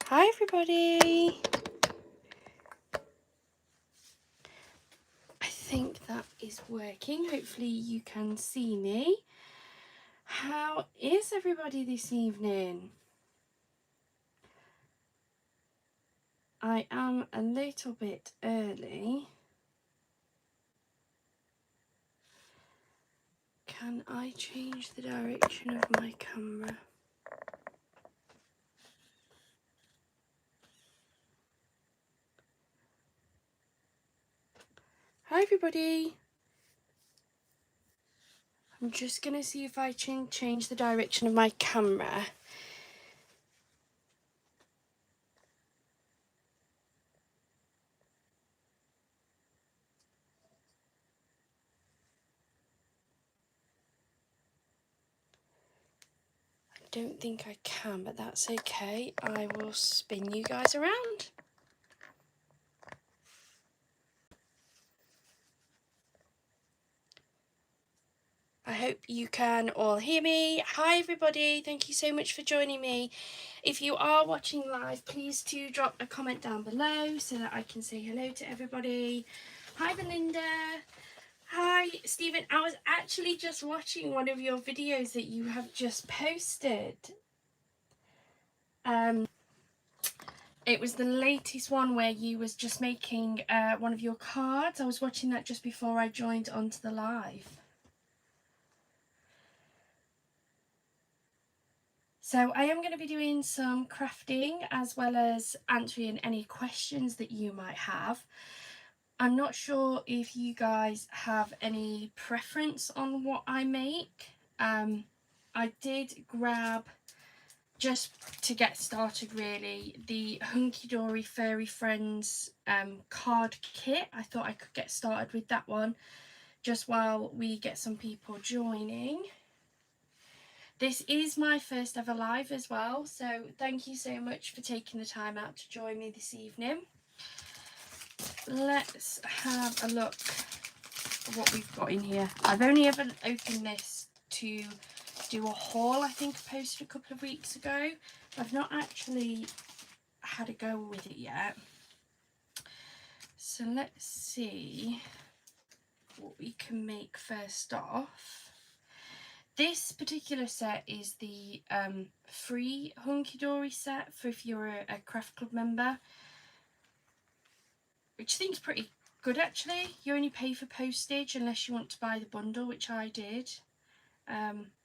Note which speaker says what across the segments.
Speaker 1: Hi everybody! I think that is working. Hopefully you can see me. How is everybody this evening? I am a little bit early. Can I change the direction of my camera? Hi everybody! I'm just going to see if I can change the direction of my camera. I don't think I can, but that's okay. I will spin you guys around. I hope you can all hear me. Hi everybody, thank you so much for joining me. If you are watching live, please do drop a comment down below so that I can say hello to everybody. Hi Belinda. Hi Stephen. I was actually just watching one of your videos that you have just posted. It was the latest one where you was just making one of your cards. I was watching that just before I joined onto the live. So I am going to be doing some crafting as well as answering any questions that you might have. I'm not sure if you guys have any preference on what I make. I did grab, just to get started really, the Hunky Dory Furry Friends card kit. I thought I could get started with that one just while we get some people joining. This is my first ever live as well, so thank you so much for taking the time out to join me this evening. Let's have a look at what we've got in here. I've only ever opened this to do a haul. I think I posted a couple of weeks ago. I've not actually had a go with it yet. So let's see what we can make first off. This particular set is the free Hunky Dory set for if you're a Craft Club member, which I think is pretty good actually. You only pay for postage unless you want to buy the bundle, which I did.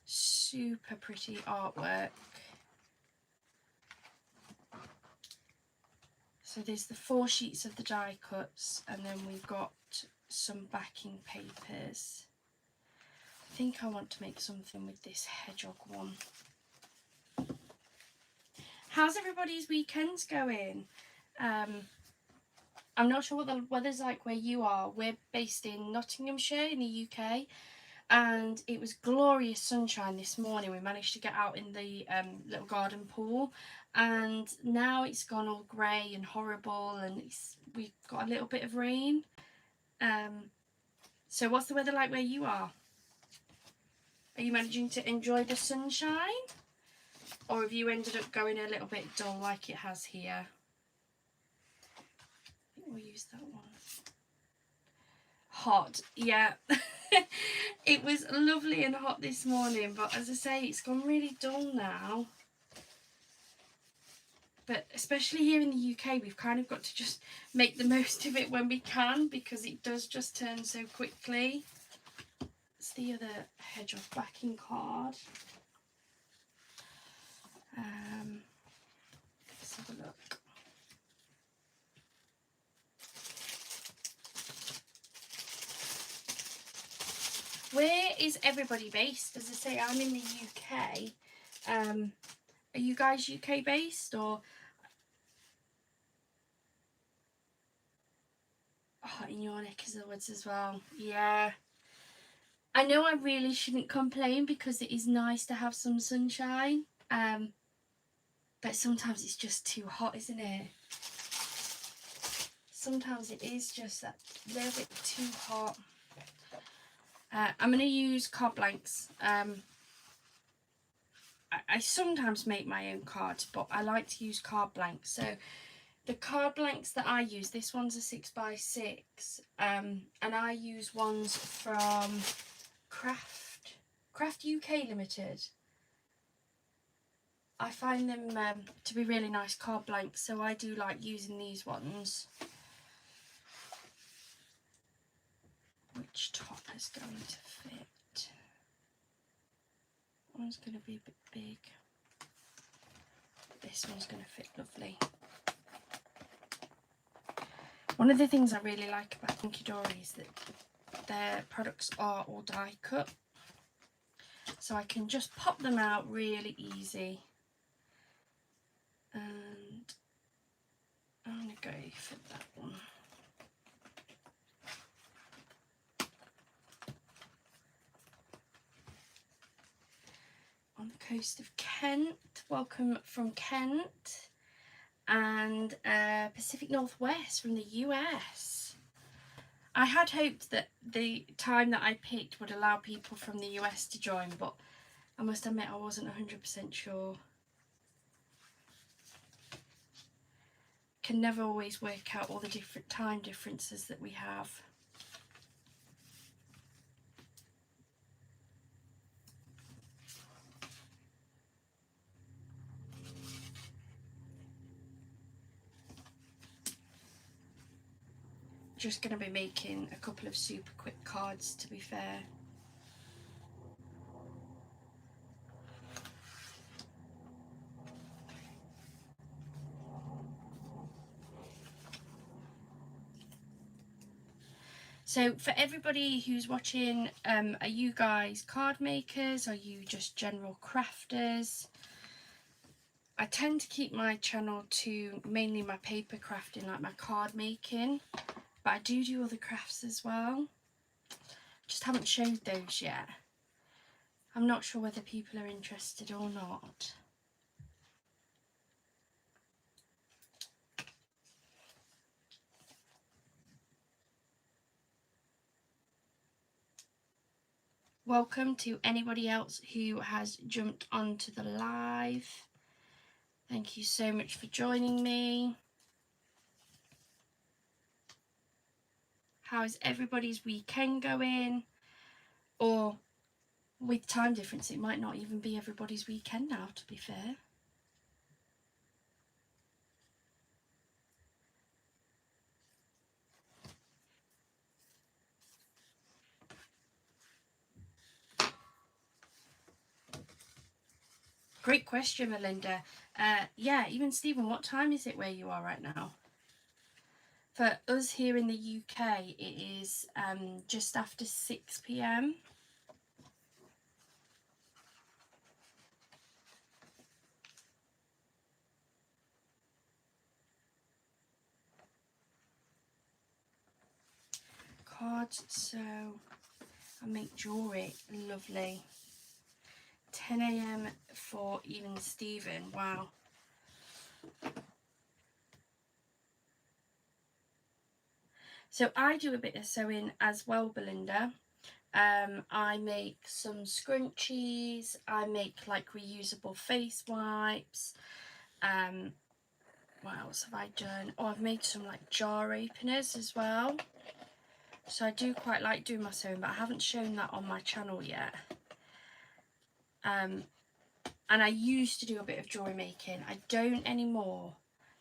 Speaker 1: Super pretty artwork. So there's the 4 sheets of the die cuts, and then we've got some backing papers. I think I want to make something with this hedgehog one. How's everybody's weekends going? I'm not sure what the weather's like where you are. We're based in Nottinghamshire in the UK, and it was glorious sunshine this morning. We managed to get out in the little garden pool, and now it's gone all grey and horrible, and we've got a little bit of rain. So what's the weather like where you are? Are you managing to enjoy the sunshine, or have you ended up going a little bit dull like it has here? I think we'll use that one. Hot, yeah. It was lovely and hot this morning, but as I say, it's gone really dull now. But especially here in the UK, we've kind of got to just make the most of it when we can, because it does just turn so quickly. It's the other hedgehog backing card. Let's have a look. Where is everybody based? As I say, I'm in the UK. Are you guys UK based, or in your neck of the woods as well? Yeah. I know I really shouldn't complain because it is nice to have some sunshine. But sometimes it's just too hot, isn't it? Sometimes it is just that little bit too hot. I'm going to use card blanks. I sometimes make my own cards, but I like to use card blanks. So the card blanks that I use, this one's a 6x6, and I use ones from Craft UK Limited. I find them to be really nice card blanks, so I do like using these ones. Which top is going to fit? One's going to be a bit big. This one's going to fit lovely. One of the things I really like about Dinky Dory is that their products are all die cut, so I can just pop them out really easy. And I'm going to go for that one. On the coast of Kent, welcome from Kent, and Pacific Northwest from the US. I had hoped that the time that I picked would allow people from the US to join, but I must admit I wasn't 100% sure. Can never always work out all the different time differences that we have. Just going to be making a couple of super quick cards, to be fair. So for everybody who's watching, are you guys card makers? Are you just general crafters? I tend to keep my channel to mainly my paper crafting, like my card making, but I do other crafts as well. Just haven't showed those yet. I'm not sure whether people are interested or not. Welcome to anybody else who has jumped onto the live. Thank you so much for joining me. How is everybody's weekend going? Or with time difference, it might not even be everybody's weekend now, to be fair. Great question, Melinda. Yeah, even Stephen, what time is it where you are right now? For us here in the UK, it is just after 6 p.m. Cards, so I make jewellery, lovely. 10 a.m. for even Stephen, wow. So I do a bit of sewing as well, Belinda. I make some scrunchies, I make like reusable face wipes. What else have I done? Oh, I've made some like jar openers as well. So I do quite like doing my sewing, but I haven't shown that on my channel yet. And I used to do a bit of jewellery making. I don't anymore.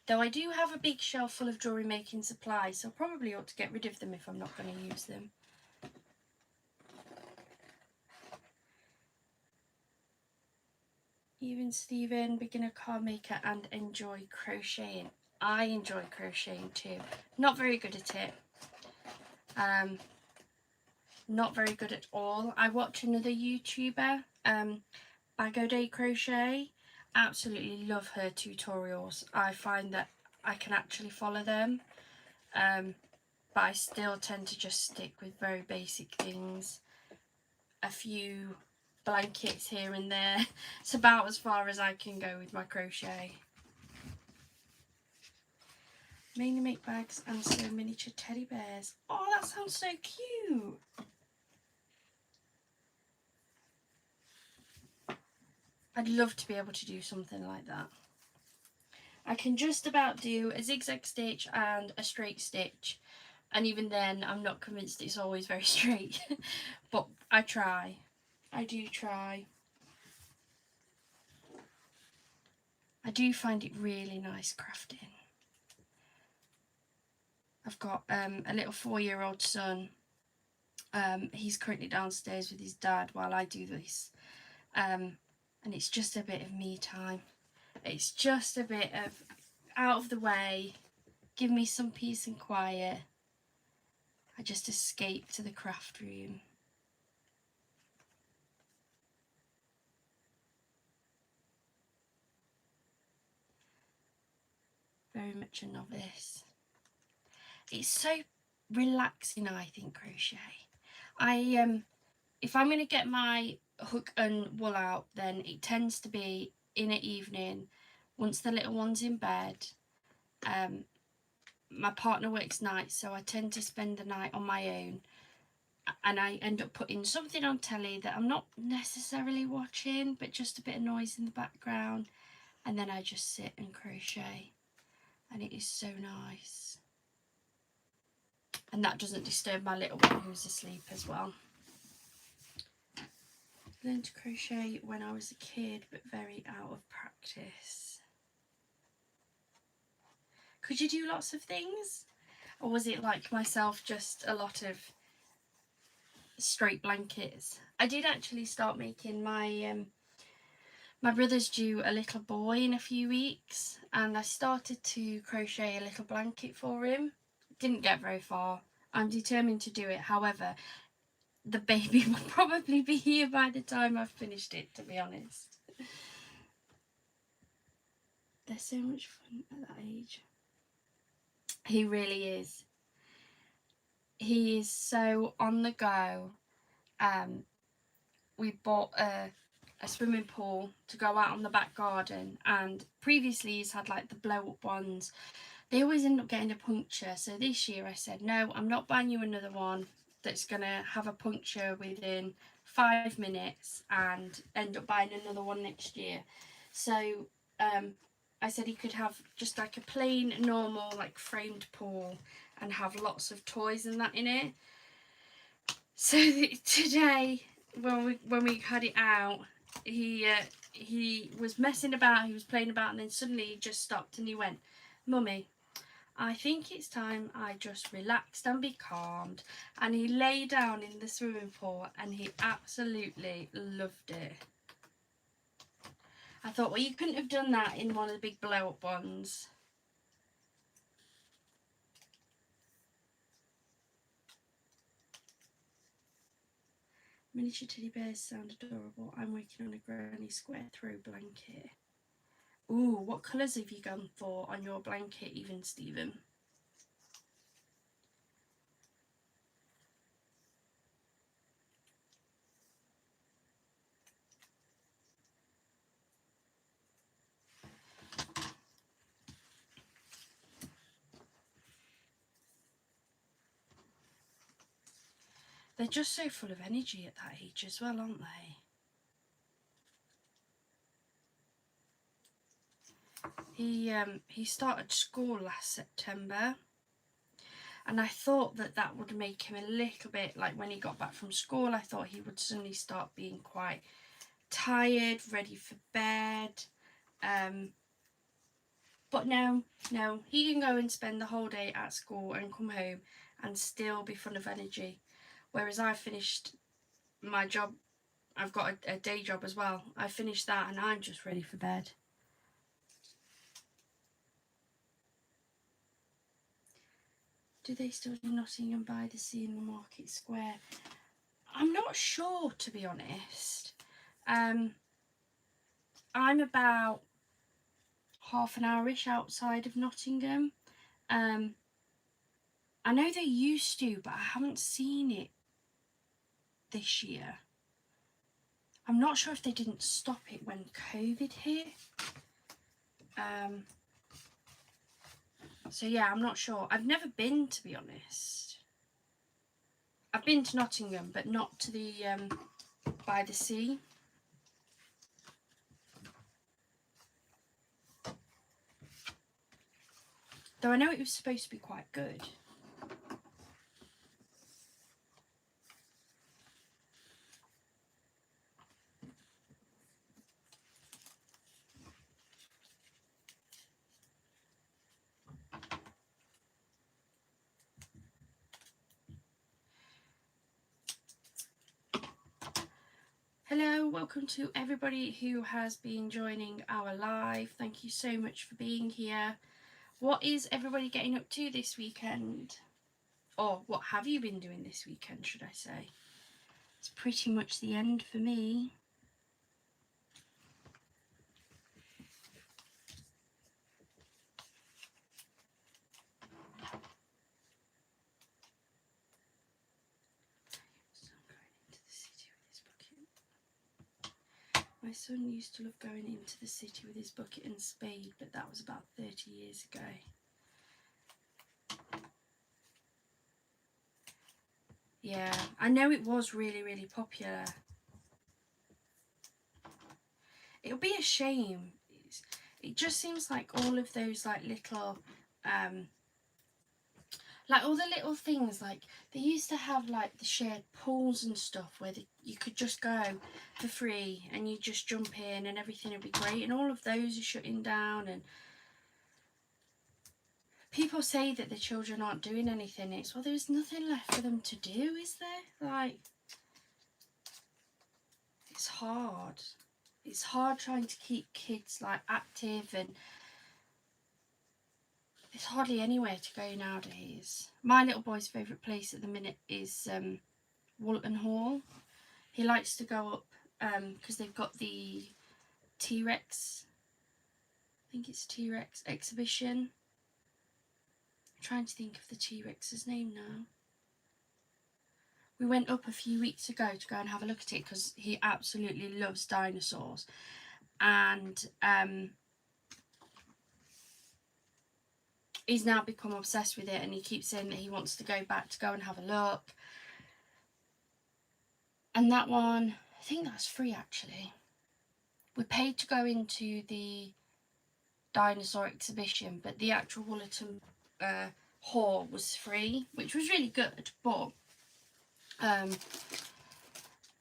Speaker 1: Though I do have a big shelf full of jewellery making supplies, so I probably ought to get rid of them if I'm not going to use them. Even Stephen, beginner card maker and enjoy crocheting. I enjoy crocheting too. Not very good at it. Not very good at all. I watch another YouTuber, Bag O Day Crochet. Absolutely love her tutorials. I find that I can actually follow them. But I still tend to just stick with very basic things. A few blankets here and there. It's about as far as I can go with my crochet. Mainly make bags and sew miniature teddy bears. Oh, that sounds so cute. I'd love to be able to do something like that. I can just about do a zigzag stitch and a straight stitch, and even then I'm not convinced it's always very straight. But I try. I do try. I do find it really nice crafting. I've got a little 4-year-old son. He's currently downstairs with his dad while I do this. And it's just a bit of me time. It's just a bit of out of the way, give me some peace and quiet. I just escape to the craft room. Very much a novice. It's so relaxing, I think, crochet. If I'm going to get my hook and wool out, then it tends to be in an evening, once the little one's in bed. My partner works nights, so I tend to spend the night on my own, and I end up putting something on telly that I'm not necessarily watching, but just a bit of noise in the background, and then I just sit and crochet, and it is so nice. And that doesn't disturb my little one who's asleep as well. Learned to crochet when I was a kid, but very out of practice. Could you do lots of things? Or was it like myself, just a lot of straight blankets? I did actually start making my brother's due a little boy in a few weeks, and I started to crochet a little blanket for him. Didn't get very far. I'm determined to do it. However, the baby will probably be here by the time I've finished it, to be honest. They're so much fun at that age. He really is. He is so on the go. We bought a swimming pool to go out on the back garden, and previously he's had like the blow up ones. They always end up getting a puncture, so this year I said, no, I'm not buying you another one that's going to have a puncture within 5 minutes, and end up buying another one next year. So I said he could have just like a plain normal like framed pool and have lots of toys and that in it. So today when we had it out, he was messing about, he was playing about, and then suddenly he just stopped and he went, Mummy, I think it's time I just relaxed and be calmed. And he lay down in the swimming pool and he absolutely loved it. I thought, well, you couldn't have done that in one of the big blow up ones. Miniature teddy bears sound adorable. I'm working on a granny square throw blanket. Ooh, what colours have you gone for on your blanket even, Stephen? They're just so full of energy at that age as well, aren't they? He started school last September, and I thought that would make him a little bit, like when he got back from school, I thought he would suddenly start being quite tired, ready for bed. But no, he can go and spend the whole day at school and come home and still be full of energy. Whereas I finished my job, I've got a day job as well. I finished that and I'm just ready for bed. Do they still do Nottingham by the Sea in the Market Square? I'm not sure, to be honest. I'm about half an hour-ish outside of Nottingham. I know they used to, but I haven't seen it this year. I'm not sure if they didn't stop it when COVID hit. So yeah, I'm not sure. I've never been, to be honest. I've been to Nottingham, but not to the by the sea. Though I know it was supposed to be quite good. Hello, welcome to everybody who has been joining our live. Thank you so much for being here. What is everybody getting up to this weekend? Or what have you been doing this weekend, should I say? It's pretty much the end for me. My son used to love going into the city with his bucket and spade, but that was about 30 years ago. Yeah, I know it was really, really popular. It'll be a shame. It just seems like all of those like little, like all the little things, like they used to have like the shared pools and stuff where you could just go for free and you just jump in and everything would be great, and all of those are shutting down. And people say that the children aren't doing anything. It's, well, there's nothing left for them to do, is there? Like, it's hard. It's hard trying to keep kids like active, and there's hardly anywhere to go nowadays. My little boy's favourite place at the minute is Woolton Hall. He likes to go up because they've got the T-Rex, I think it's T-Rex exhibition. I'm trying to think of the T-Rex's name now. We went up a few weeks ago to go and have a look at it because he absolutely loves dinosaurs. And he's now become obsessed with it, and he keeps saying that he wants to go back to go and have a look. And that one, I think that's free actually. We paid to go into the dinosaur exhibition, but the actual Woolton Hall was free, which was really good. But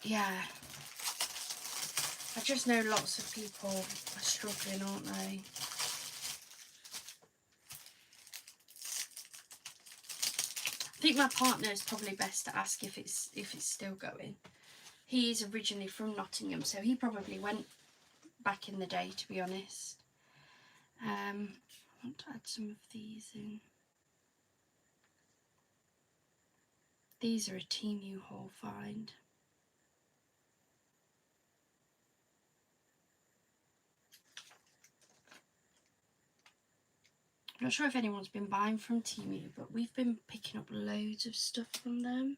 Speaker 1: yeah, I just know lots of people are struggling, aren't they? I think my partner is probably best to ask if it's still going. He is originally from Nottingham, so he probably went back in the day, to be honest. I want to add some of these in. These are a Temu haul find. I'm not sure if anyone's been buying from Temu, but we've been picking up loads of stuff from them.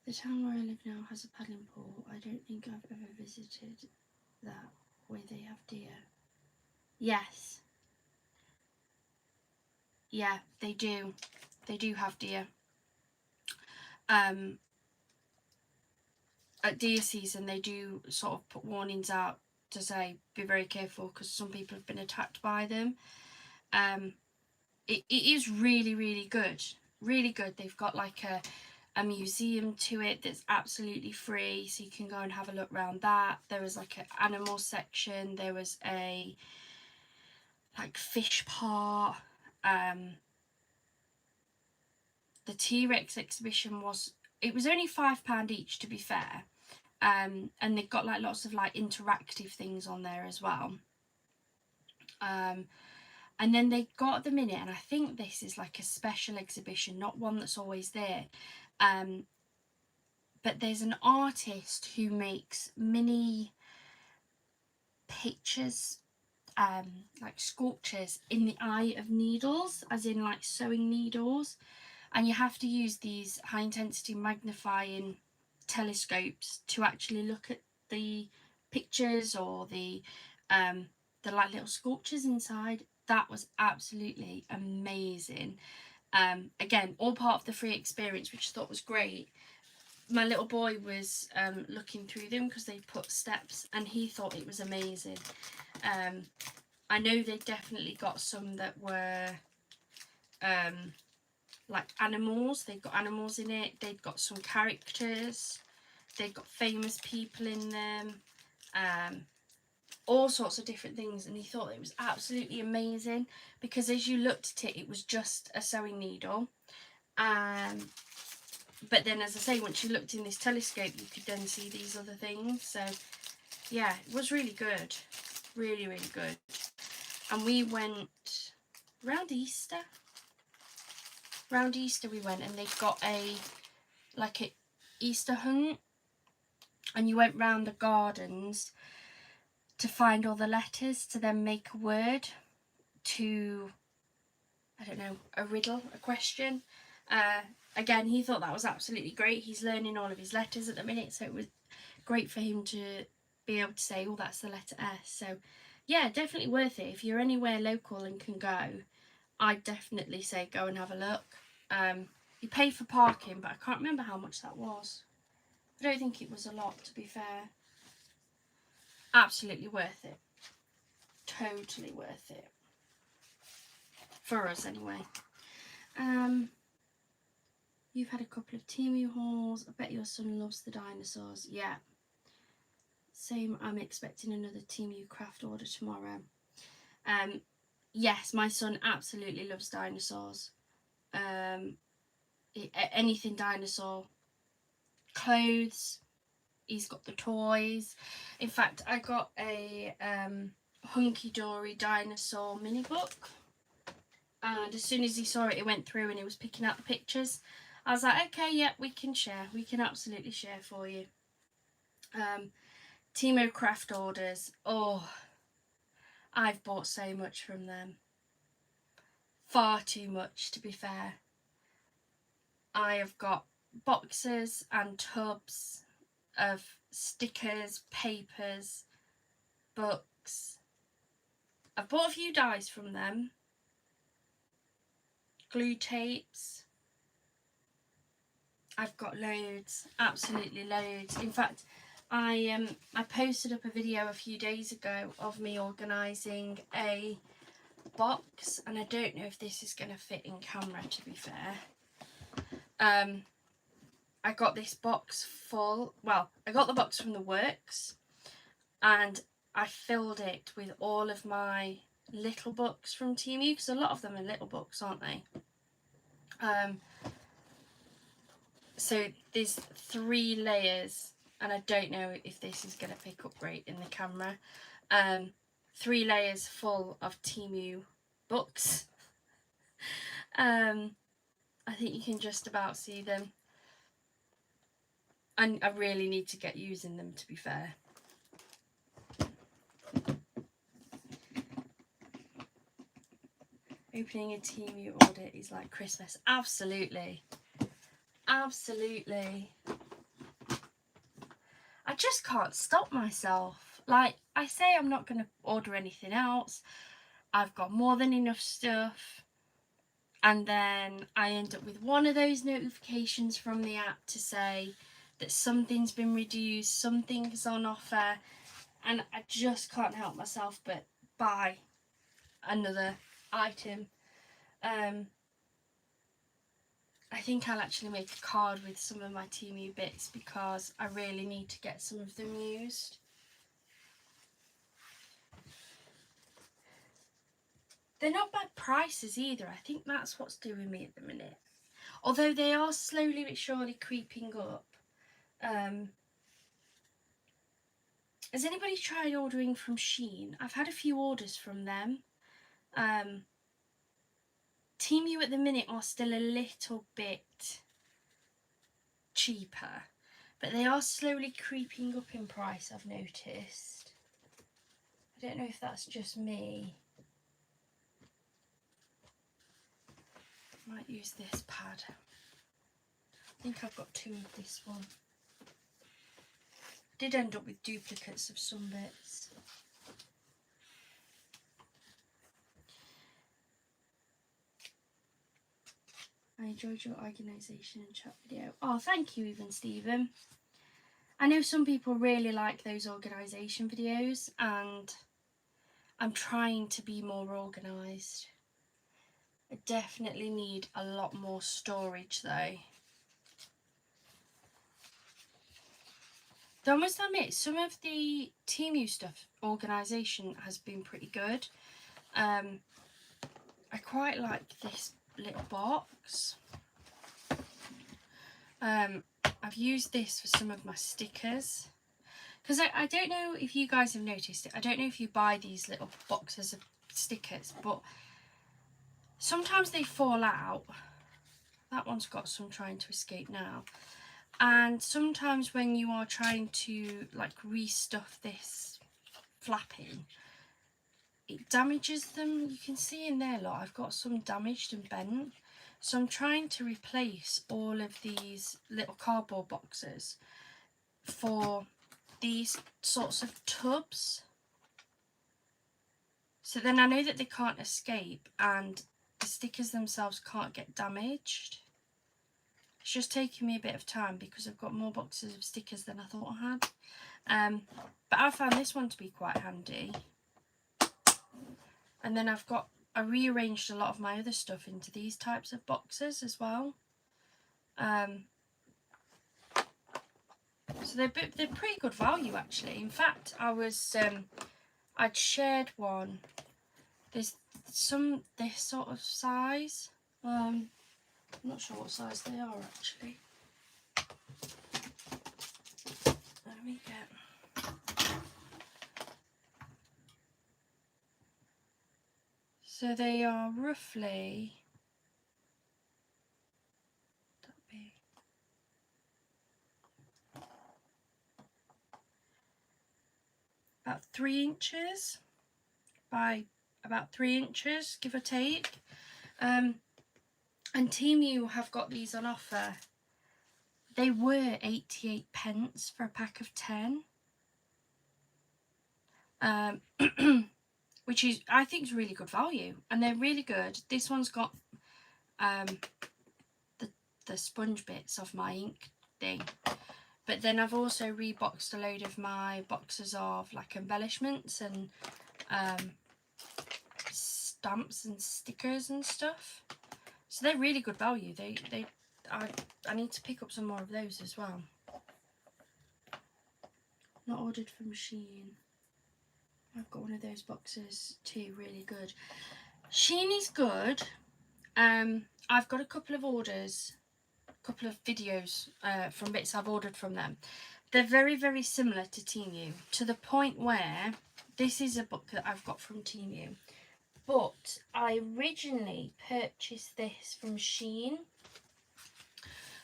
Speaker 1: The town where I live now has a paddling pool. I don't think I've ever visited that, where they have deer. Yes. Yeah, they do. They do have deer. At deer season, they do sort of put warnings out to say be very careful because some people have been attacked by them. It is really, really good. Really good. They've got like a museum to it that's absolutely free, so you can go and have a look around that. There was like an animal section. There was a like fish part. The T-Rex exhibition was only £5 each, to be fair. And they've got like lots of like interactive things on there as well. And then they got at the minute, and I think this is like a special exhibition, not one that's always there. But there's an artist who makes mini pictures, like sculptures in the eye of needles, as in like sewing needles. And you have to use these high intensity magnifying telescopes to actually look at the pictures or the like little sculptures inside. That was absolutely amazing. Again, all part of the free experience, which I thought was great. my little boy was looking through them because they put steps, and he thought it was amazing. I know they definitely got some that were like animals. They've got animals in it. They've got some characters. They've got famous people in them. All sorts of different things, and he thought it was absolutely amazing because as you looked at it, it was just a sewing needle. But then, as I say, once you looked in this telescope, you could then see these other things. So yeah, it was really good. Really, really good. And we went round Easter. Round Easter we went, and they've got a Easter hunt, and you went round the gardens to find all the letters to then make a word to, I don't know, a riddle, a question. Again, he thought that was absolutely great. He's learning all of his letters at the minute, so it was great for him to be able to say, oh, that's the letter S. So yeah, definitely worth it. If you're anywhere local and can go, I'd definitely say go and have a look. You pay for parking, but I can't remember how much that was. I don't think it was a lot, to be fair. Absolutely worth it. Totally worth it. For us, anyway. You've had a couple of Temu hauls. I bet your son loves the dinosaurs. Yeah. Same, I'm expecting another Temu craft order tomorrow. Yes, my son absolutely loves dinosaurs. Anything dinosaur. Clothes. He's got the toys. In fact, I got a Hunky Dory dinosaur mini book. And as soon as he saw it, it went through and he was picking out the pictures. I was like, okay, yeah, we can share. We can absolutely share for you. Temu craft orders. Oh, I've bought so much from them. Far too much, to be fair. I have got boxes and tubs of stickers, papers, books. I've bought a few dies from them. Glue tapes. I've got loads, absolutely loads. In fact, I posted up a video a few days ago of me organising a box, and I don't know if this is going to fit in camera, to be fair. I got this box full, well, I got the box from the works, and I filled it with all of my little books from Temu, because a lot of them are little books, aren't they? So there's 3 layers, and I don't know if this is going to pick up great in the camera. 3 layers full of Temu books. I think you can just about see them. And I really need to get using them, to be fair. Opening a Temu order is like Christmas. Absolutely. Absolutely. I just can't stop myself. Like, I say I'm not going to order anything else. I've got more than enough stuff. And then I end up with one of those notifications from the app to say that something's been reduced, something's on offer. And I just can't help myself but buy another item. I think I'll actually make a card with some of my Temu bits because I really need to get some of them used. They're not bad prices either. I think that's what's doing me at the minute. Although they are slowly but surely creeping up. Has anybody tried ordering from Shein? I've had a few orders from them. Temu at the minute are still a little bit cheaper, but they are slowly creeping up in price, I've noticed. I don't know if that's just me. I might use this pad. I think I've got 2 of this one. I did end up with duplicates of some bits. I enjoyed your organisation and chat video. Oh, thank you even, Stephen. I know some people really like those organisation videos, and I'm trying to be more organised. I definitely need a lot more storage though. Though I must admit, some of the Temu stuff, organisation, has been pretty good. I quite like this little box. I've used this for some of my stickers. Because I don't know if you guys have noticed it. I don't know if you buy these little boxes of stickers, but sometimes they fall out. That one's got some trying to escape now. And sometimes when you are trying to like restuff this flapping, it damages them. You can see in there, look, I've got some damaged and bent. So I'm trying to replace all of these little cardboard boxes for these sorts of tubs. So then I know that they can't escape and the stickers themselves can't get damaged. It's just taking me a bit of time because I've got more boxes of stickers than I thought I had. But I found this one to be quite handy. And then I rearranged a lot of my other stuff into these types of boxes as well. So they're pretty good value actually. In fact, I'd shared one. There's some this sort of size. I'm not sure what size they are actually. Let me get. So they are roughly. About 3 inches by about 3 inches, give or take. And Temu have got these on offer. They were 88p for a pack of 10. Which is, I think, is really good value, and they're really good. This one's got the sponge bits of my ink thing, but then I've also reboxed a load of my boxes of like embellishments and stamps and stickers and stuff. So they're really good value. I need to pick up some more of those as well. Not ordered from Shein. I've got one of those boxes too, really good. Shein is good. I've got a couple of orders, a couple of videos from bits I've ordered from them. They're very, very similar to Temu, to the point where this is a book that I've got from Temu. But I originally purchased this from Shein.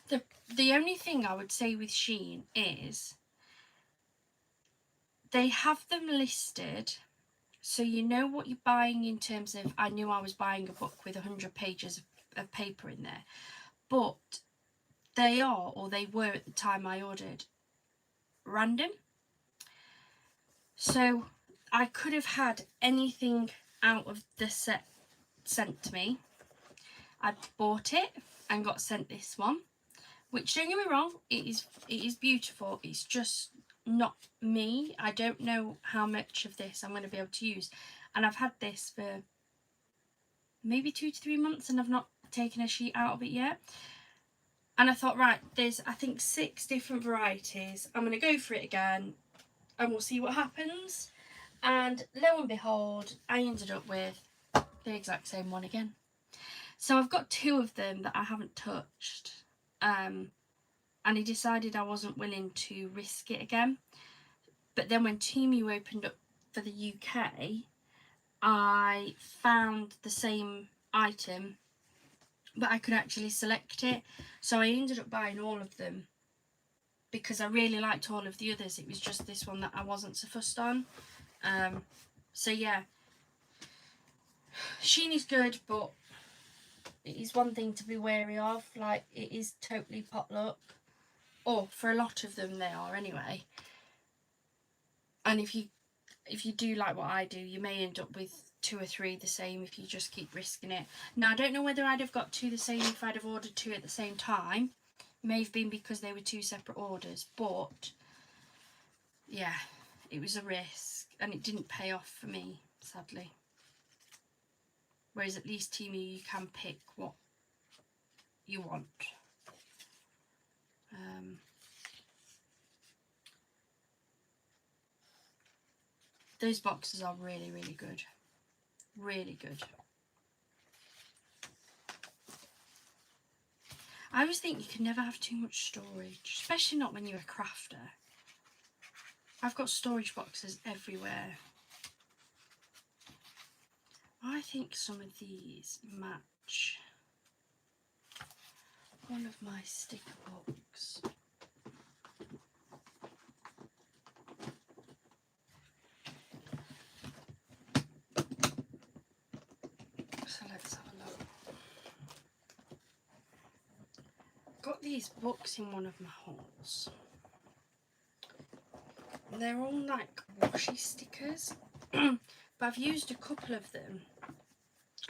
Speaker 1: The only thing I would say with Shein is they have them listed so you know what you're buying in terms of, I knew I was buying a book with 100 pages of paper in there, but they are, or they were at the time I ordered, random. So I could have had anything out of the set sent to me. I bought it and got sent this one, which, don't get me wrong, it is beautiful. It's just not me. I don't know how much of this I'm going to be able to use, and I've had this for maybe 2 to 3 months and I've not taken a sheet out of it yet. And I thought, right, there's I think 6 different varieties. I'm going to go for it again and we'll see what happens. And lo and behold, I ended up with the exact same one again. So I've got 2 of them that I haven't touched. And I decided I wasn't willing to risk it again. But then when Temu opened up for the UK, I found the same item, but I could actually select it. So I ended up buying all of them because I really liked all of the others. It was just this one that I wasn't so fussed on. So yeah, Shein is good, but it is one thing to be wary of. Like, it is totally potluck. Or for a lot of them they are anyway. And if you do like what I do, you may end up with 2 or 3 the same if you just keep risking it. Now, I don't know whether I'd have got 2 the same if I'd have ordered 2 at the same time. It may have been because they were 2 separate orders, but yeah, it was a risk and it didn't pay off for me, sadly. Whereas at least Temu, you can pick what you want. Those boxes are really, really good. Really good. I always think you can never have too much storage, especially not when you're a crafter. I've got storage boxes everywhere. I think some of these match one of my sticker books. So let's have a look. Got these books in one of my hauls. They're all like washi stickers, but I've used a couple of them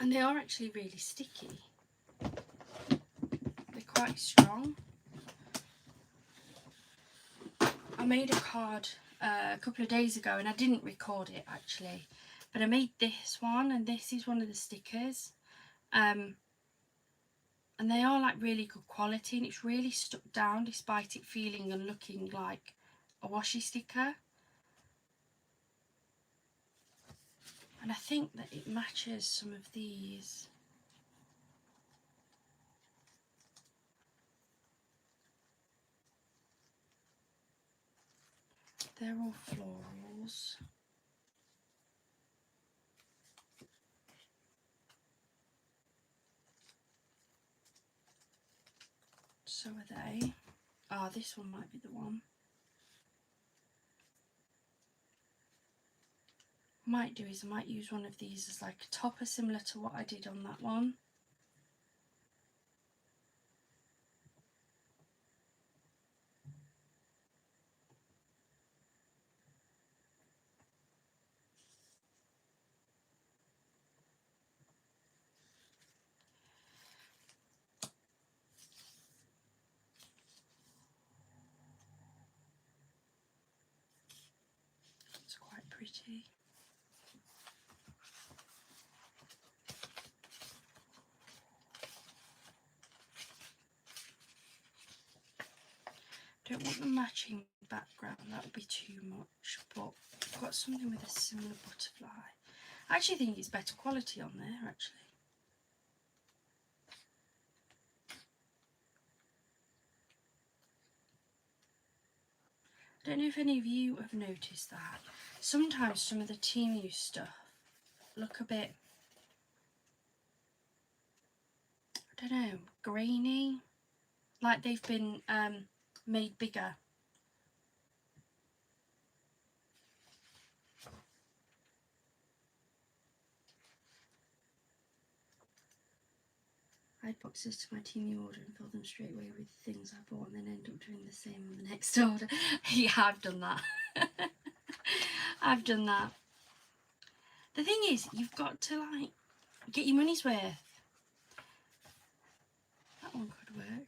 Speaker 1: and they are actually really sticky. They're quite strong. I made a card a couple of days ago and I didn't record it actually, but I made this one and this is one of the stickers. And they are like really good quality and it's really stuck down despite it feeling and looking like a washi sticker. And I think that it matches some of these. They're all florals. So are they. Ah, this one might be the one. What I might do is I might use one of these as like a topper similar to what I did on that one. It's quite pretty. Don't want the matching background, that would be too much, but I've got something with a similar butterfly. I actually think it's better quality on there actually. I don't know if any of you have noticed that. Sometimes some of the Temu stuff look a bit, I don't know, grainy, like they've been made bigger. I add boxes to my Temu order and fill them straight away with things I bought and then end up doing the same on the next order. Yeah, I've done that. I've done that. The thing is, you've got to like get your money's worth. That one could work.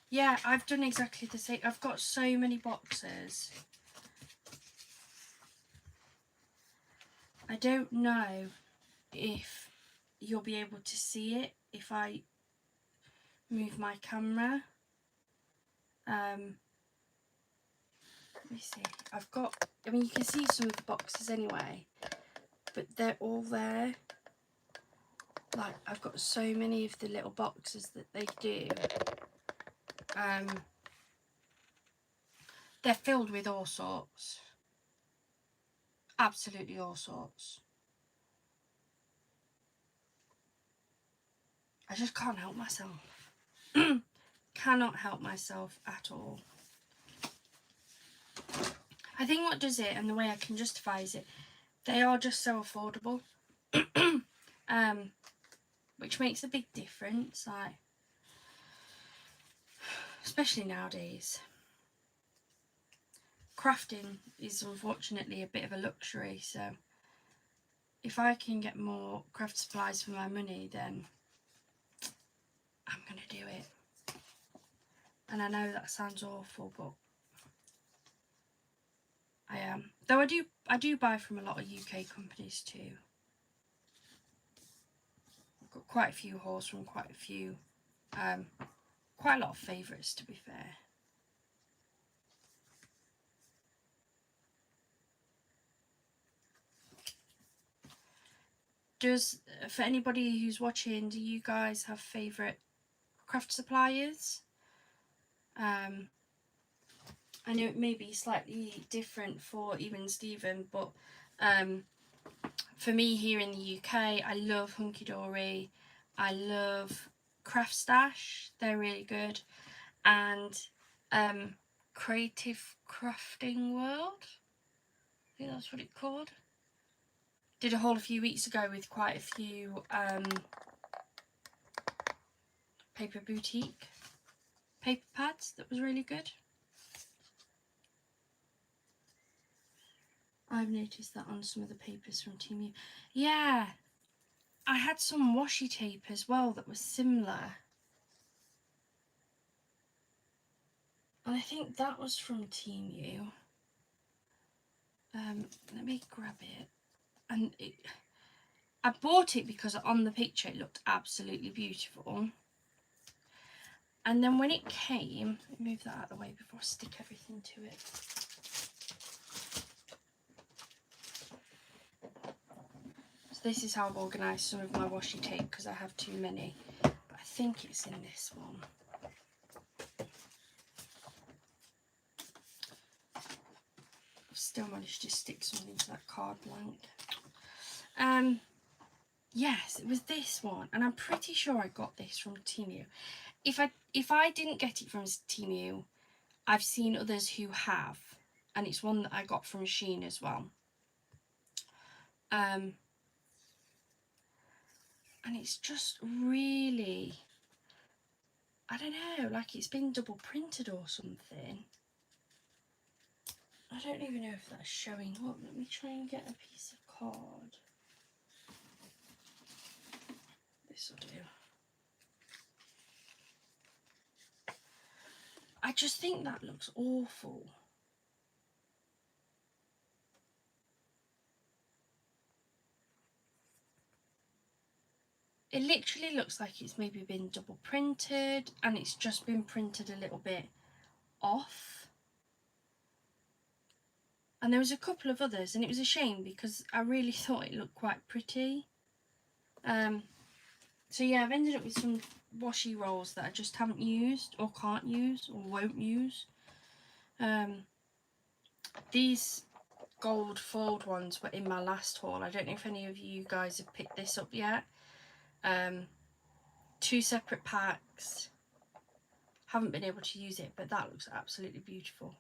Speaker 1: Yeah, I've done exactly the same. I've got so many boxes. I don't know if you'll be able to see it if I move my camera. Let me see. I've got, I mean, you can see some of the boxes anyway, but they're all there. Like, I've got so many of the little boxes that they do. They're filled with all sorts. Absolutely all sorts. I just can't help myself. Cannot help myself at all. I think what does it, and the way I can justify is it, they are just so affordable. Which makes a big difference, like, especially nowadays. Crafting is unfortunately a bit of a luxury, so if I can get more craft supplies for my money, then I'm going to do it. And I know that sounds awful, but I am. Though I do buy from a lot of UK companies too. I've got quite a few hauls from quite a lot of favourites, to be fair. For anybody who's watching, do you guys have favourite craft suppliers? I know it may be slightly different for even Stephen, but for me here in the UK, I love Hunky Dory, I love Craft Stash, they're really good, and Creative Crafting World, I think that's what it's called. Did a haul a few weeks ago with quite a few Paper Boutique paper pads that was really good. I've noticed that on some of the papers from Temu. Yeah, I had some washi tape as well that was similar. And I think that was from Temu. Let me grab it. And I bought it because on the picture it looked absolutely beautiful. And then when it came, let me move that out of the way before I stick everything to it. So this is how I've organised some of my washi tape because I have too many. But I think it's in this one. I've still managed to stick something into that card blank. Yes, it was this one, and I'm pretty sure I got this from Temu. If I didn't get it from Temu, I've seen others who have, and it's one that I got from Shein as well. And it's just really, I don't know, like it's been double printed or something. I don't even know if that's showing up. Let me try and get a piece of card. This will do. I just think that looks awful. It literally looks like it's maybe been double printed and it's just been printed a little bit off. And there was a couple of others, and it was a shame because I really thought it looked quite pretty. So yeah, I've ended up with some washi rolls that I just haven't used or can't use or won't use. These gold foiled ones were in my last haul. I don't know if any of you guys have picked this up yet. 2 separate packs. Haven't been able to use it, but that looks absolutely beautiful.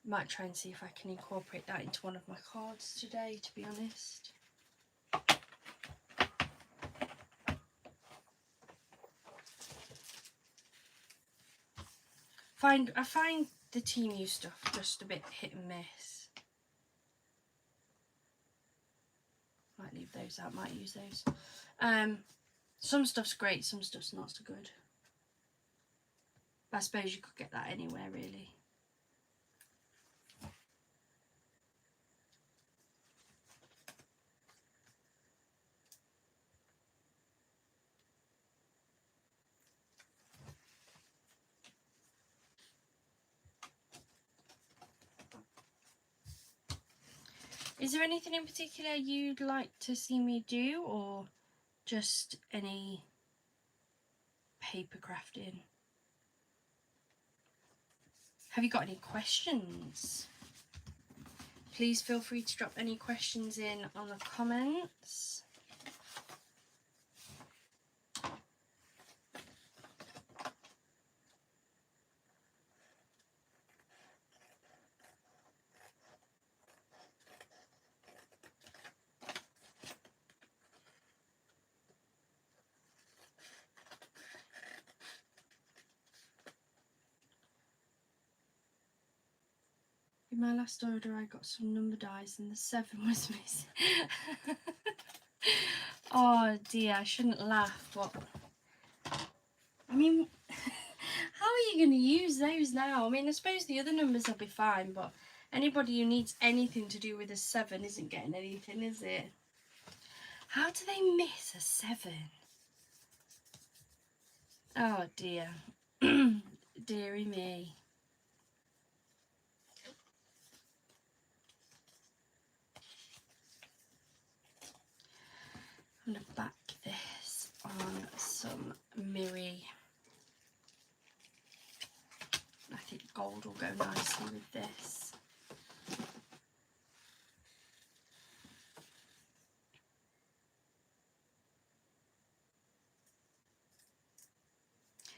Speaker 1: Might try and see if I can incorporate that into one of my cards today, to be honest. I find the Temu stuff just a bit hit and miss. Might leave those out, might use those. Some stuff's great, some stuff's not so good. But I suppose you could get that anywhere, really. Is there anything in particular you'd like to see me do, or just any paper crafting? Have you got any questions? Please feel free to drop any questions in on the comments. It'd In my last order I got some number dies and the 7 was missing. Oh dear, I shouldn't laugh, but I mean, how are you going to use those now? I mean, I suppose the other numbers will be fine, but anybody who needs anything to do with a 7 isn't getting anything, is it? How do they miss a 7? Oh dear. Dearie me. I'm going to back this on some Miri. I think gold will go nicely with this.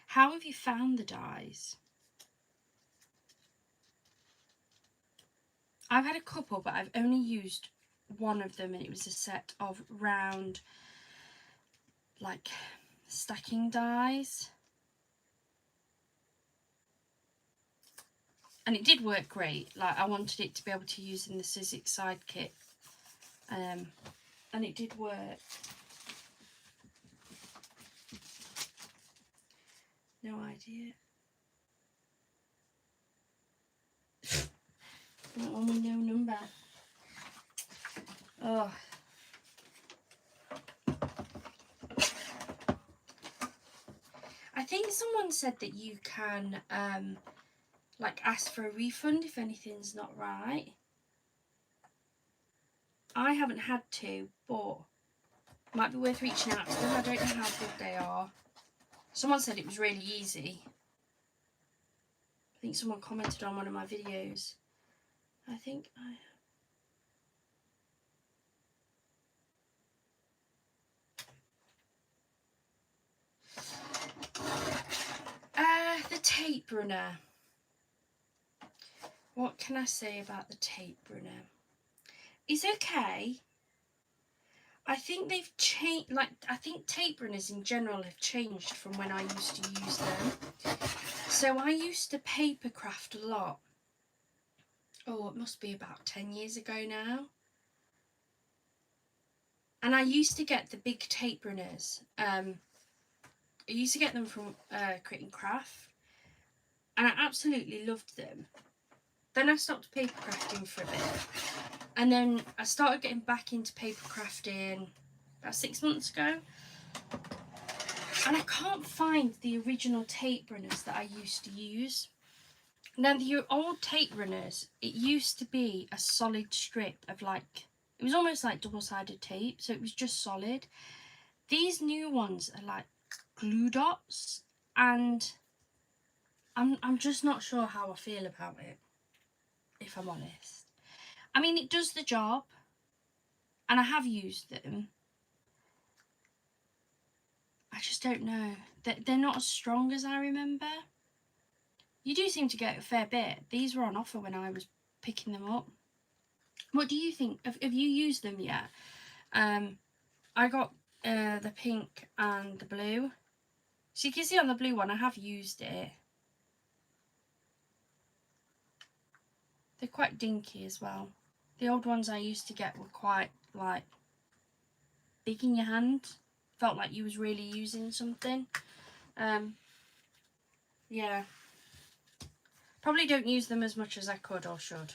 Speaker 1: How have you found the dies? I've had a couple, but I've only used one of them, and it was a set of round, like, stacking dies. And it did work great. Like, I wanted it to be able to use in the Sizzix side kit. And it did work. No idea. That one with no number. Oh. I think someone said that you can like ask for a refund if anything's not right. I haven't had to, but it might be worth reaching out to them. I don't know how good they are. Someone said it was really easy. I think someone commented on one of my videos. I think the tape runner. What can I say about the tape runner? It's okay. I think they've changed, like, I think tape runners in general have changed from when I used to use them. So I used to paper craft a lot. Oh, it must be about 10 years ago now. And I used to get the big tape runners. I used to get them from Crit & Craft. And I absolutely loved them. Then I stopped paper crafting for a bit. And then I started getting back into paper crafting about 6 months ago. And I can't find the original tape runners that I used to use. Now, the old tape runners, it used to be a solid strip of, like, it was almost like double-sided tape, so it was just solid. These new ones are like glue dots, and I'm just not sure how I feel about it, if I'm honest. I mean, it does the job, and I have used them. I just don't know. They're not as strong as I remember. You do seem to get a fair bit. These were on offer when I was picking them up. What do you think? Have you used them yet? I got the pink and the blue. So you can see on the blue one, I have used it. They're quite dinky as well. The old ones I used to get were quite, like, big in your hand. Felt like you was really using something. Yeah. Probably don't use them as much as I could or should.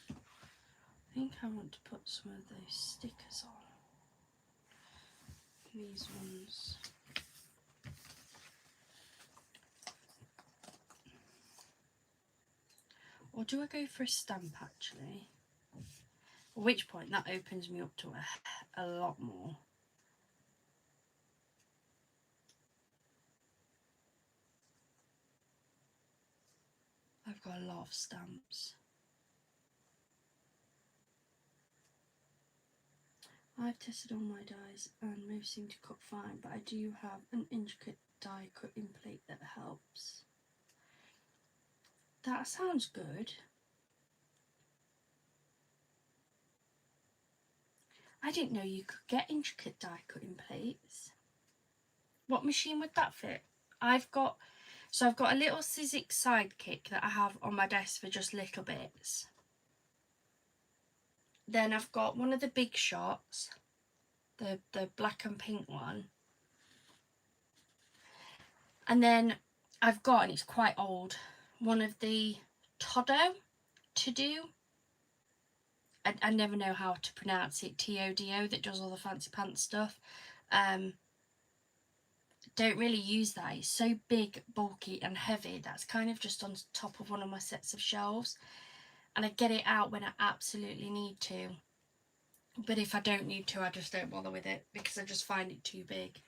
Speaker 1: I think I want to put some of those stickers on. These ones. Or do I go for a stamp actually? At which point that opens me up to a lot more. I've got a lot of stamps. I've tested all my dies and most seem to cut fine, but I do have an intricate die cutting plate that helps. That sounds good. I didn't know you could get intricate die cutting plates. What machine would that fit? I've got a little Sizzix Sidekick that I have on my desk for just little bits. Then I've got one of the Big Shots, the black and pink one. And then I've got, and it's quite old, one of the To Do. I never know how to pronounce it, TODO, that does all the fancy pants stuff. Don't really use that. It's so big, bulky and heavy. That's kind of just on top of one of my sets of shelves, and I get it out when I absolutely need to, but if I don't need to, I just don't bother with it because I just find it too big.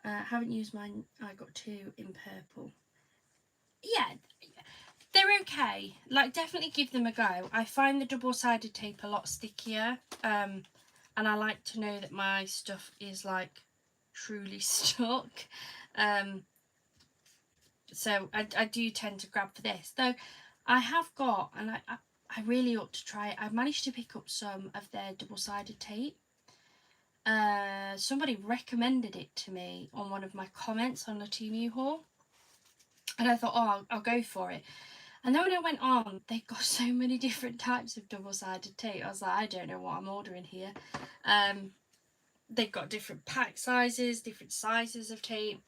Speaker 1: Haven't used mine. I got two in purple. Yeah, they're okay. Like, definitely give them a go. I find the double-sided tape a lot stickier, and I like to know that my stuff is like truly stuck. So I do tend to grab for this, though I have got, and I really ought to try it. I've managed to pick up some of their double-sided tape. Somebody recommended it to me on one of my comments on the Temu haul, and I thought, oh, I'll go for it. And then when I went on, they got so many different types of double-sided tape. I was like, I don't know what I'm ordering here. They've got different pack sizes, different sizes of tape,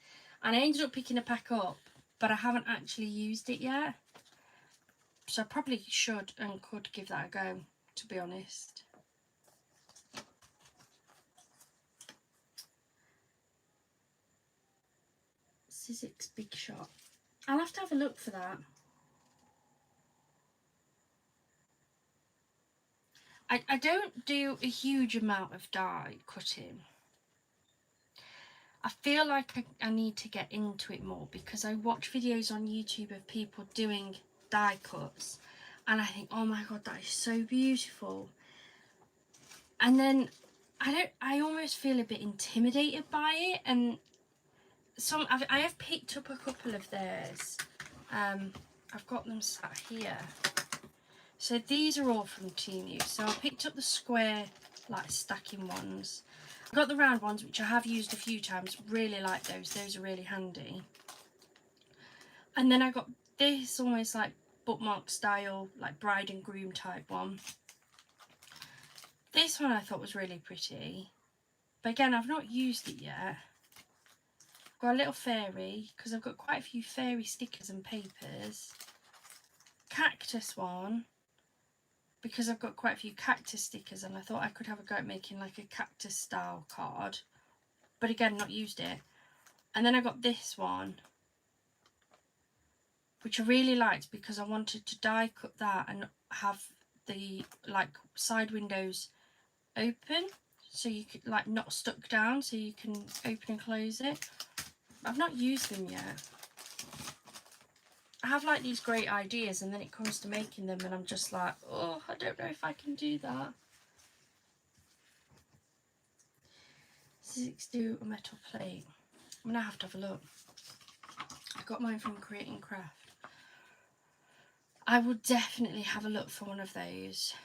Speaker 1: and I ended up picking a pack up, but I haven't actually used it yet. So I probably should and could give that a go, to be honest. Sizzix Big Shot. I'll have to have a look for that. I don't do a huge amount of die cutting. I feel like I need to get into it more because I watch videos on YouTube of people doing die cuts and I think, oh my god, that is so beautiful. And then I almost feel a bit intimidated by it, and I have picked up a couple of theirs. I've got them sat here. So these are all from Temu. So I picked up the square, like, stacking ones. I got the round ones, which I have used a few times. Really like those. Those are really handy. And then I got this almost like bookmark style, like bride and groom type one. This one I thought was really pretty. But again, I've not used it yet. I've got a little fairy, because I've got quite a few fairy stickers and papers. Cactus one, because I've got quite a few cactus stickers and I thought I could have a go at making like a cactus style card, but again, not used it. And then I got this one, which I really liked because I wanted to die cut that and have the like side windows open, so you could, like, not stuck down, so you can open and close it. I've not used them yet. I have like these great ideas and then it comes to making them and I'm just like, oh, I don't know if I can do that. Sizzix do a metal plate. I'm gonna have to have a look. I got mine from Creating Craft. I will definitely have a look for one of those.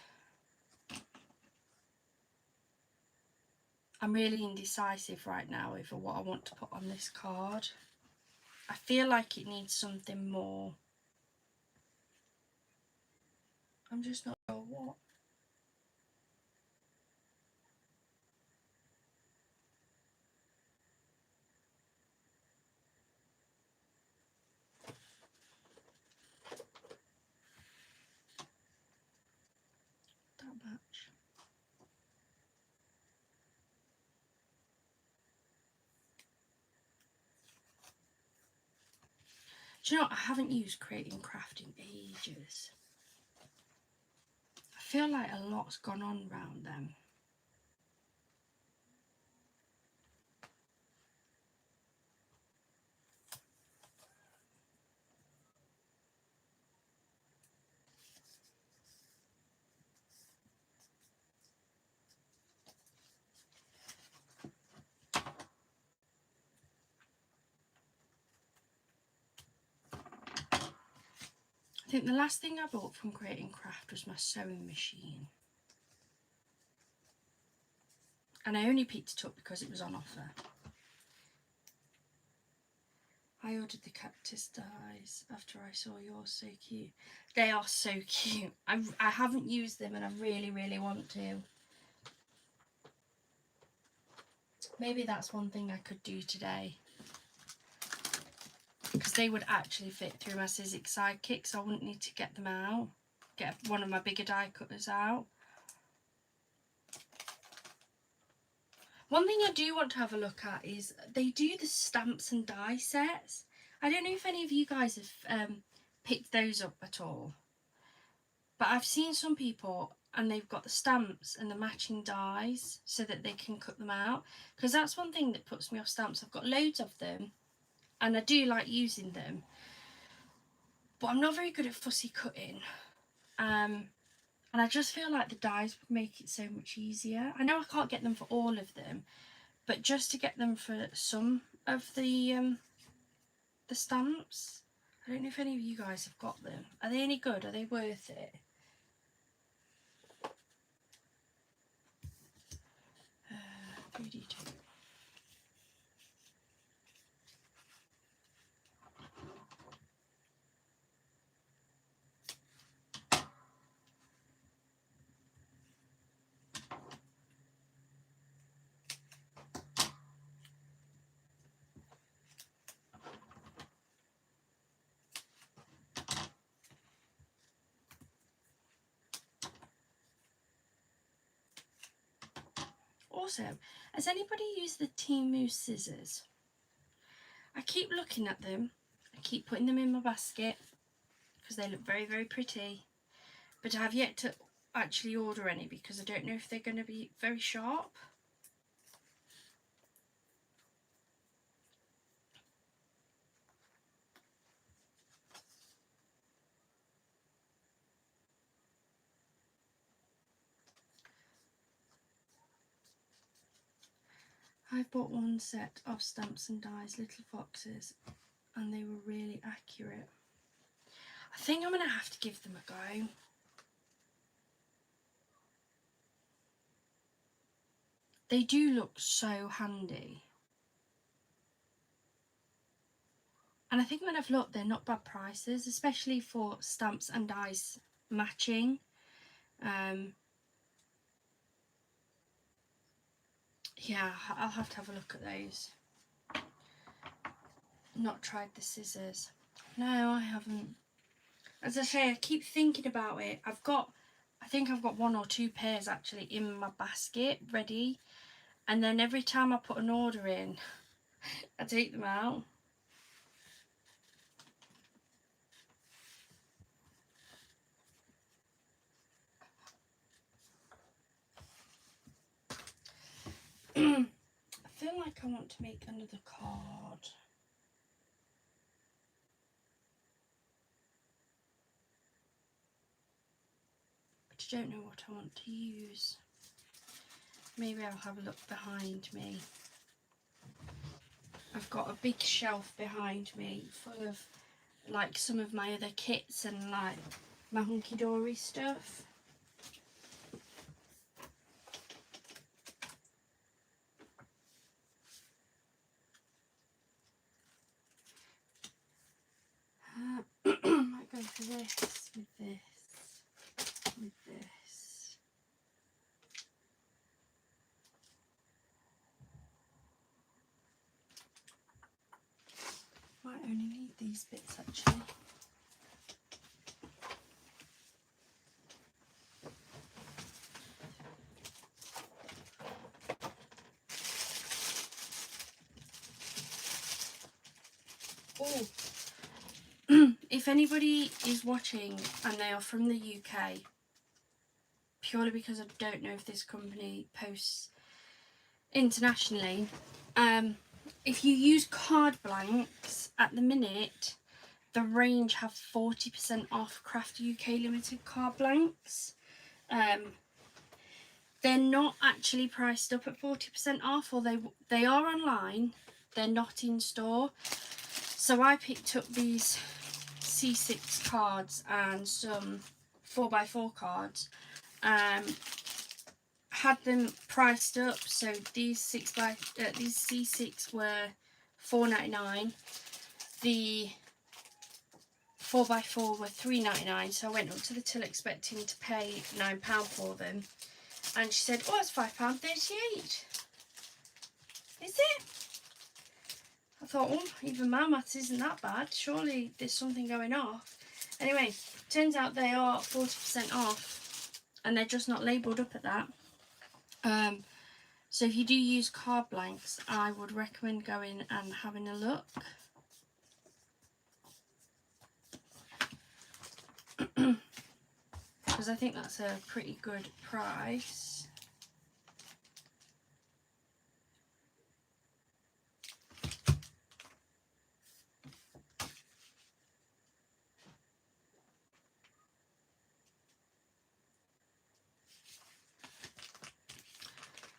Speaker 1: I'm really indecisive right now over what I want to put on this card. I feel like it needs something more. I'm just not sure what. That much. Do you know what? I haven't used Creating Craft in ages. I feel like a lot's gone on around them. I think the last thing I bought from Creating Craft was my sewing machine. And I only picked it up because it was on offer. ordered the cactus dies after I saw yours. So cute. They are so cute. I haven't used them and I really, really want to. Maybe that's one thing I could do today. Because they would actually fit through my Sizzix Sidekick, so I wouldn't need to get them out. Get one of my bigger die cutters out. One thing I do want to have a look at is they do the stamps and die sets. I don't know if any of you guys have picked those up at all. But I've seen some people and they've got the stamps and the matching dies so that they can cut them out. Because that's one thing that puts me off stamps. I've got loads of them and I do like using them. But I'm not very good at fussy cutting. And I just feel like the dies would make it so much easier. I know I can't get them for all of them, but just to get them for some of the stamps. I don't know if any of you guys have got them. Are they any good? Are they worth it? Pretty too. Also, has anybody used the Temu scissors? I keep looking at them, I keep putting them in my basket because they look very, very pretty, but I have yet to actually order any because I don't know if they're going to be very sharp. I bought one set of Stamps and Dies Little Foxes and they were really accurate. I think I'm going to have to give them a go. They do look so handy. And I think when I've looked, they're not bad prices, especially for Stamps and Dies matching. Yeah, I'll have to have a look at those. Not tried the scissors. No, I haven't. As I say, I keep thinking about it. I think I've got 1 or 2 pairs actually in my basket ready. And then every time I put an order in, I take them out. I feel like I want to make another card. But I don't know what I want to use. Maybe I'll have a look behind me. I've got a big shelf behind me full of like some of my other kits and like my hunky dory stuff. Might go for this with this with this. Might only need these bits actually. Oh, if anybody is watching and they are from the UK, purely because I don't know if this company posts internationally, if you use card blanks at the minute, the range have 40% off Craft UK Limited card blanks. They're not actually priced up at 40% off, or they are online, they're not in store. So I picked up these C6 cards and some 4x4 cards, had them priced up. So these C6 were £4.99, the 4x4 were £3.99, so I went up to the till expecting to pay £9 for them, and she said, oh, it's £5.38. Is it? I thought, oh, even my maths isn't that bad, surely there's something going off. Anyway, turns out they are 40% off, and they're just not labelled up at that. So if you do use card blanks, I would recommend going and having a look. Because I think that's a pretty good price.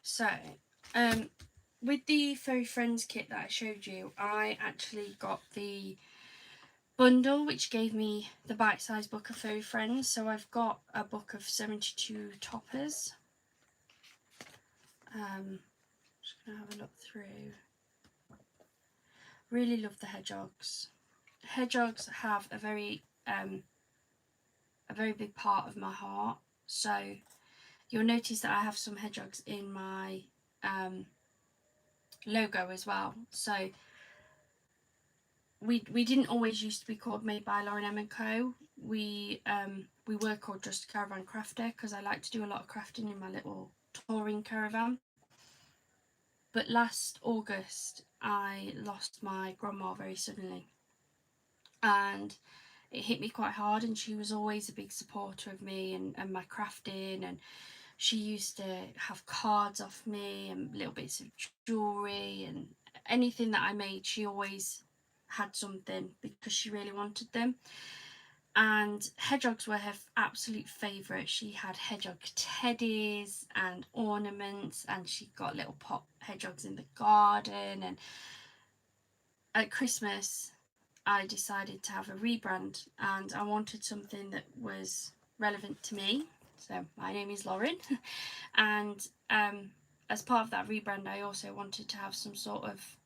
Speaker 1: So, with the Furry Friends kit that I showed you, I actually got the bundle which gave me the bite-sized book of Furry Friends. So I've got a book of 72 toppers. Just gonna have a look through. Really love the hedgehogs. Hedgehogs have a very big part of my heart. So you'll notice that I have some hedgehogs in my logo as well. So we didn't always used to be called Made by Lauren M & Co. We were called Just a Caravan Crafter because I like to do a lot of crafting in my little touring caravan. But last August I lost my grandma very suddenly, and it hit me quite hard, and she was always a big supporter of me and my crafting, and she used to have cards off me and little bits of jewellery, and anything that I made she always had something because she really wanted them. And hedgehogs were her absolute favourite. She had hedgehog teddies and ornaments, and she got little pot hedgehogs in the garden. And at Christmas I decided to have a rebrand, and I wanted something that was relevant to me. So my name is Lauren, and as part of that rebrand I also wanted to have some sort of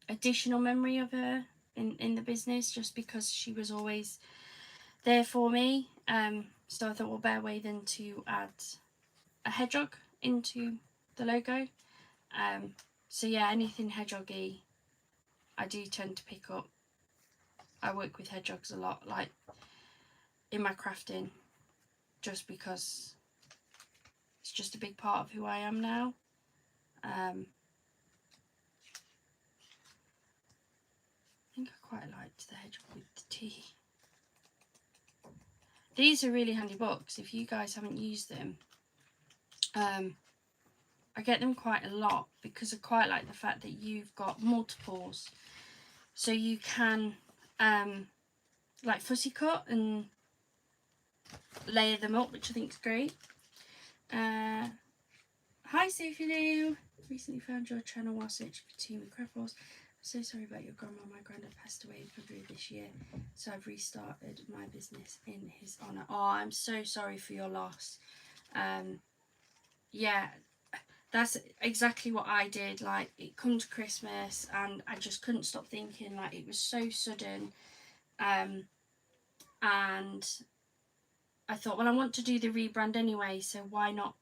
Speaker 1: additional memory of her in the business, just because she was always there for me. So I thought, what better way than to add a hedgehog into the logo. So yeah, anything hedgehoggy I do tend to pick up. I work with hedgehogs a lot, like in my crafting, just because it's just a big part of who I am now. I think I quite liked the hedgehog with the tea. These are really handy books if you guys haven't used them. I get them quite a lot because I quite like the fact that you've got multiples, so you can like fussy cut and layer them up, which I think is great. Hi Sophie Lou, recently found your channel while searching for tea with craft rolls. So sorry about your grandma. My granddad passed away in February this year, so I've restarted my business in his honour. Oh, I'm so sorry for your loss. Yeah, that's exactly what I did. Like, it come to Christmas and I just couldn't stop thinking, like, it was so sudden. And I thought, well, I want to do the rebrand anyway, so why not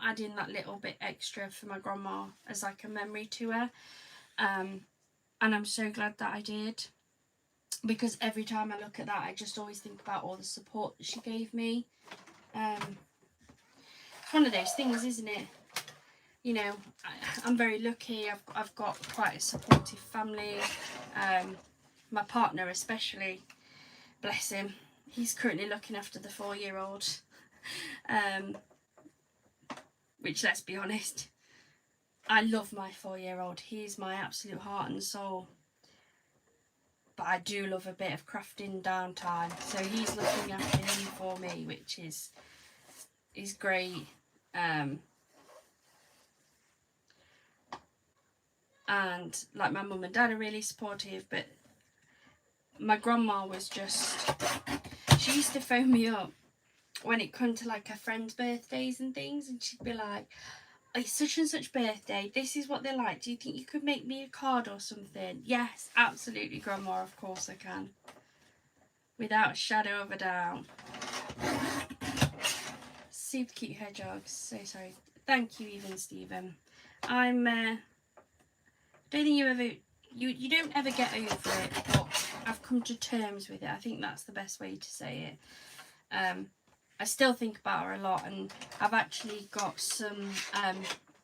Speaker 1: add in that little bit extra for my grandma as like a memory to her. And I'm so glad that I did, because every time I look at that I just always think about all the support that she gave me. It's one of those things, isn't it? You know, I'm very lucky. I've got quite a supportive family. My partner especially, bless him, he's currently looking after the 4-year-old. Which, let's be honest, I love my 4-year-old. He's my absolute heart and soul. But I do love a bit of crafting downtime. So he's looking after him for me, which is great. And like, my mum and dad are really supportive, but my grandma was just, she used to phone me up when it come to like her friends' birthdays and things, and she'd be like, It's such and such birthday. This is what they like. Do you think you could make me a card or something? Yes, absolutely, Grandma. Of course I can. Without a shadow of a doubt. Super cute hedgehogs. So sorry. Thank you, even Stephen. I'm. Don't think you ever. You don't ever get over it, but I've come to terms with it. I think that's the best way to say it. I still think about her a lot, and I've actually got some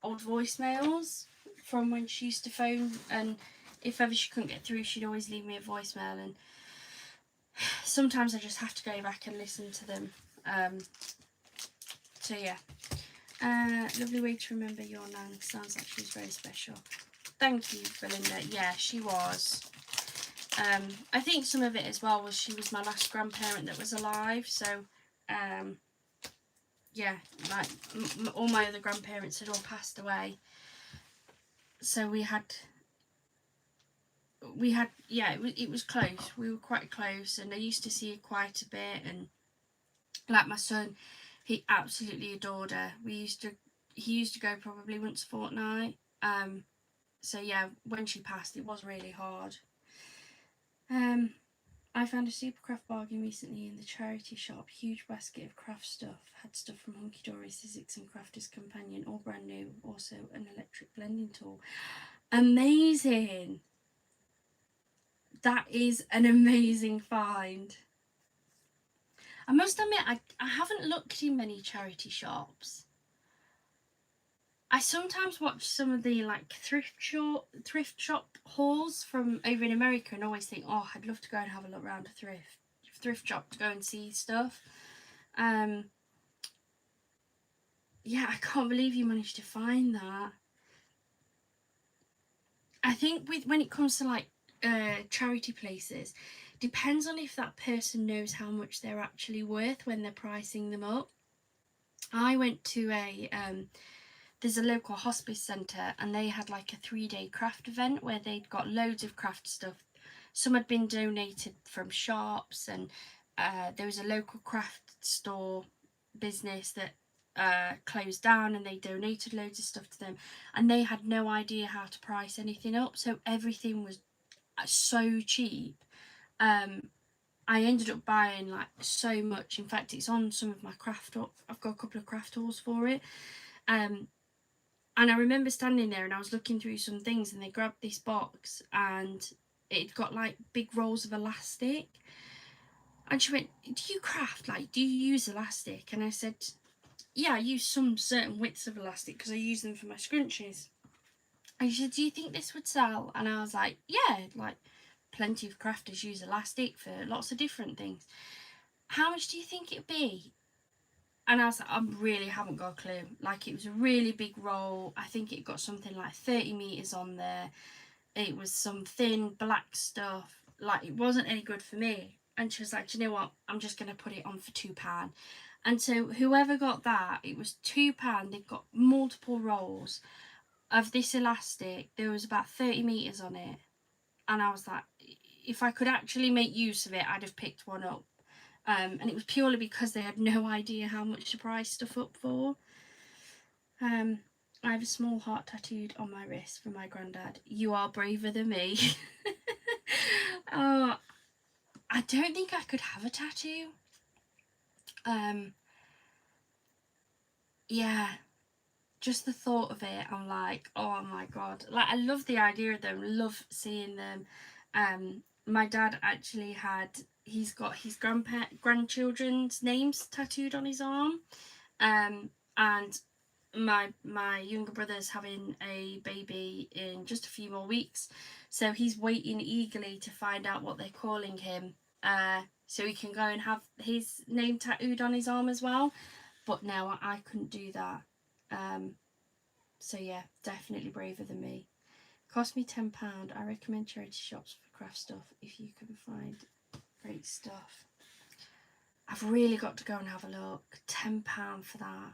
Speaker 1: old voicemails from when she used to phone, and if ever she couldn't get through, she'd always leave me a voicemail, and sometimes I just have to go back and listen to them. So yeah, lovely way to remember your nan. Sounds like she was very special. Thank you, Belinda. Yeah, she was. I think some of it as well was she was my last grandparent that was alive, so yeah, like all my other grandparents had all passed away, so we had yeah, it was close. We were quite close, and I used to see her quite a bit, and like my son, he absolutely adored her. He used to go probably once a fortnight. So yeah, when she passed, it was really hard. I found a super craft bargain recently in the charity shop. Huge basket of craft stuff. Had stuff from Hunky Dory, Sizzix and Crafter's Companion, all brand new. Also an electric blending tool. Amazing! That is an amazing find. I must admit, I haven't looked in many charity shops. I sometimes watch some of the like thrift shop hauls from over in America, and always think, oh, I'd love to go and have a look around a thrift shop to go and see stuff. Yeah, I can't believe you managed to find that. I think when it comes to like charity places, depends on if that person knows how much they're actually worth when they're pricing them up. I went to there's a local hospice centre, and they had like a 3-day craft event where they'd got loads of craft stuff. Some had been donated from shops, and there was a local craft store business that closed down, and they donated loads of stuff to them, and they had no idea how to price anything up, so everything was so cheap. I ended up buying like so much. In fact, it's on some of my craft. I've got a couple of craft hauls for it. And I remember standing there, and I was looking through some things, and they grabbed this box, and it got like big rolls of elastic. And she went, do you craft? Like, do you use elastic? And I said, yeah, I use some certain widths of elastic because I use them for my scrunchies. And she said, do you think this would sell? And I was like, yeah, like plenty of crafters use elastic for lots of different things. How much do you think it'd be? And I was like, I really haven't got a clue. Like, it was a really big roll. I think it got something like 30 metres on there. It was some thin black stuff. Like, it wasn't any good for me. And she was like, do you know what? I'm just going to put it on for £2. And so whoever got that, it was £2. They've got multiple rolls of this elastic. There was about 30 metres on it. And I was like, if I could actually make use of it, I'd have picked one up. And it was purely because they had no idea how much to price stuff up for. I have a small heart tattooed on my wrist for my granddad. You are braver than me. Oh, I don't think I could have a tattoo. Yeah, just the thought of it, I'm like, oh my god. Like, I love the idea of them, love seeing them. My dad actually he's got his grandchildren's names tattooed on his arm. And my younger brother's having a baby in just a few more weeks, so he's waiting eagerly to find out what they're calling him, so he can go and have his name tattooed on his arm as well. But no, I couldn't do that. So yeah, definitely braver than me. Cost me £10. I recommend charity shops for craft stuff if you can find great stuff. I've really got to go and have a look. £10 for that.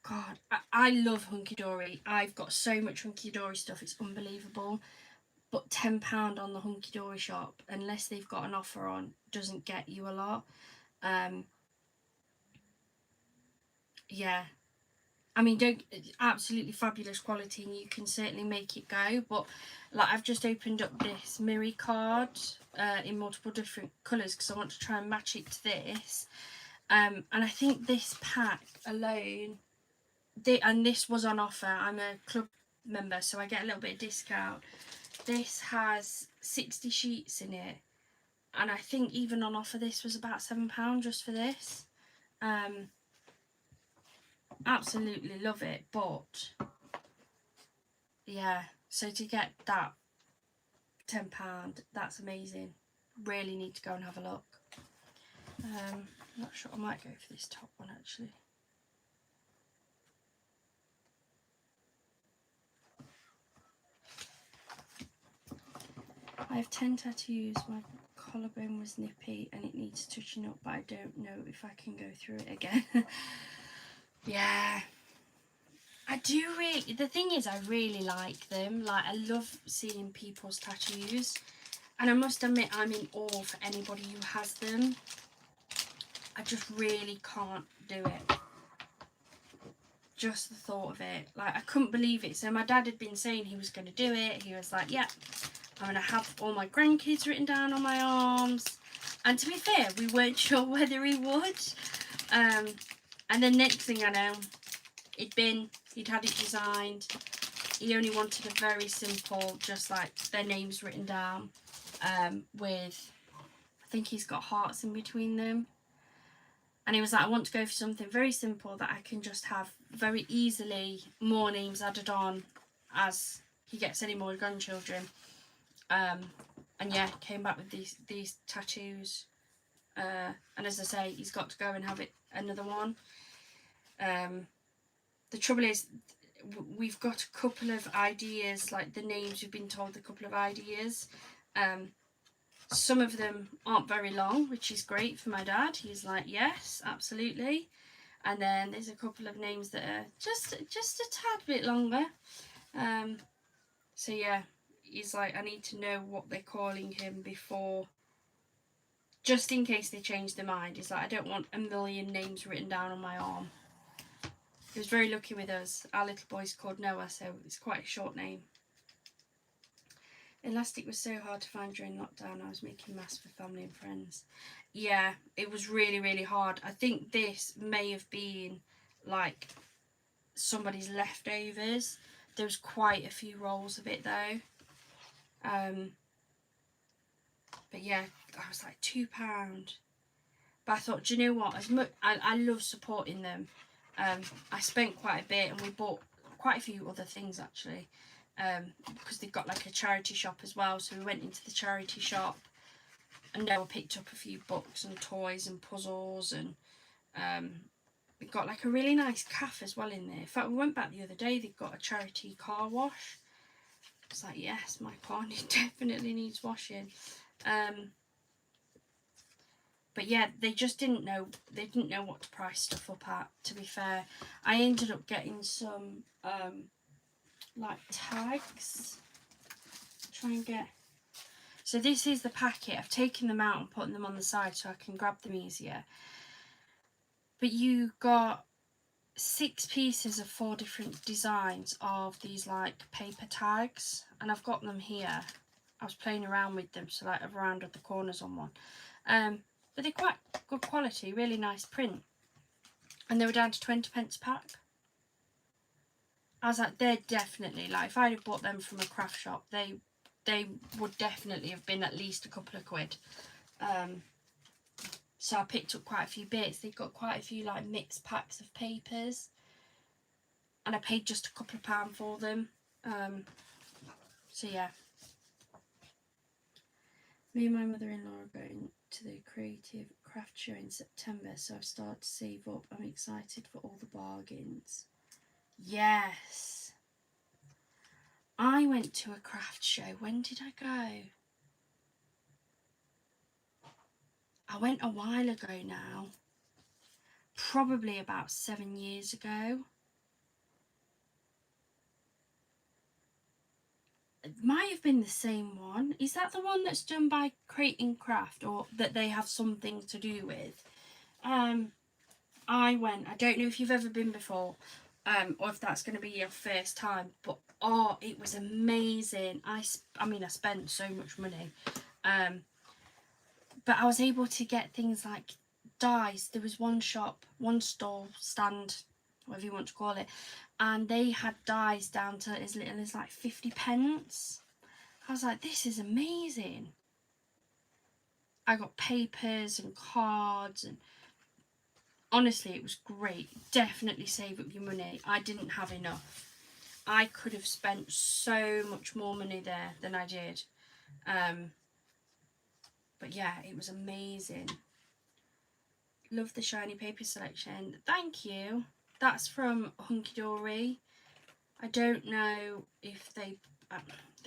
Speaker 1: God, I love Hunky Dory. I've got so much Hunky Dory stuff, it's unbelievable. But £10 on the Hunky Dory shop, unless they've got an offer on, doesn't get you a lot. Yeah. I mean, don't, absolutely fabulous quality, and you can certainly make it go. But like, I've just opened up this Miri card in multiple different colours because I want to try and match it to this. And I think this pack alone, and this was on offer. I'm a club member, so I get a little bit of discount. This has 60 sheets in it, and I think even on offer this was about £7 just for this. Absolutely love it, but yeah, so to get that £10, that's amazing. Really need to go and have a look. I'm not sure, I might go for this top one actually. I have 10 tattoos. My collarbone was nippy and it needs touching up, but I don't know if I can go through it again. Yeah, I do really, the thing is I really like them. Like, I love seeing people's tattoos, and I must admit I'm in awe for anybody who has them. I just really can't do it. Just the thought of it, like, I couldn't believe it. So my dad had been saying he was going to do it. He was like, yeah, I'm going to have all my grandkids written down on my arms. And to be fair, we weren't sure whether he would. And then next thing I know, he'd had it designed. He only wanted a very simple, just like their names written down, with, I think he's got hearts in between them. And he was like, I want to go for something very simple that I can just have very easily more names added on as he gets any more grandchildren. And yeah, came back with these tattoos. And as I say, he's got to go and have another one. The trouble is, we've got a couple of ideas, like the names, we've been told a couple of ideas. Some of them aren't very long, which is great for my dad. He's like, yes, absolutely. And then there's a couple of names that are just a tad bit longer. So yeah, he's like, I need to know what they're calling him before, just in case they change their mind. He's like, I don't want a million names written down on my arm. He was very lucky with us. Our little boy's called Noah, so it's quite a short name. Elastic was so hard to find during lockdown. I was making masks for family and friends. Yeah, it was really, really hard. I think this may have been like somebody's leftovers. There was quite a few rolls of it though. But yeah, I was like £2. But I thought, do you know what? As much I love supporting them. I spent quite a bit, and we bought quite a few other things actually. Because they've got like a charity shop as well, so we went into the charity shop and Noah picked up a few books and toys and puzzles, and we got like a really nice cafe as well in there. In fact, we went back the other day, they've got a charity car wash. It's like, yes, my car definitely needs washing. But yeah, they just didn't know what to price stuff up at, to be fair. I ended up getting some like tags. Try and get, so this is the packet. I've taken them out and putting them on the side so I can grab them easier. But you got 6 pieces of 4 different designs of these like paper tags, and I've got them here. I was playing around with them, so like I've rounded the corners on one. But they're quite good quality, really nice print, and they were down to 20p a pack. I was like, they're definitely, like, if I'd have bought them from a craft shop, they would definitely have been at least a couple of quid. So I picked up quite a few bits. They've got quite a few like mixed packs of papers, and I paid just a couple of pounds for them. So yeah. Me and my mother-in-law are going to the Creative Craft Show in September, so I've started to save up. I'm excited for all the bargains. Yes. I went to a craft show. When did I go? I went a while ago now. Probably about 7 years ago. It might have been the same one. Is that the one that's done by Crate and Craft, or that they have something to do with? I went. I don't know if you've ever been before. or if that's going to be your first time. But oh, it was amazing. I mean, I spent so much money, but I was able to get things like dice. There was one shop, one stall, stand, whatever you want to call it, and they had dice down to as little as like 50 pence. I was like, this is amazing. I got papers and cards, and honestly, it was great. Definitely save up your money. I didn't have enough. I could have spent so much more money there than I did. But yeah, it was amazing. Love the shiny paper selection. Thank you. That's from Hunky Dory. I don't know if they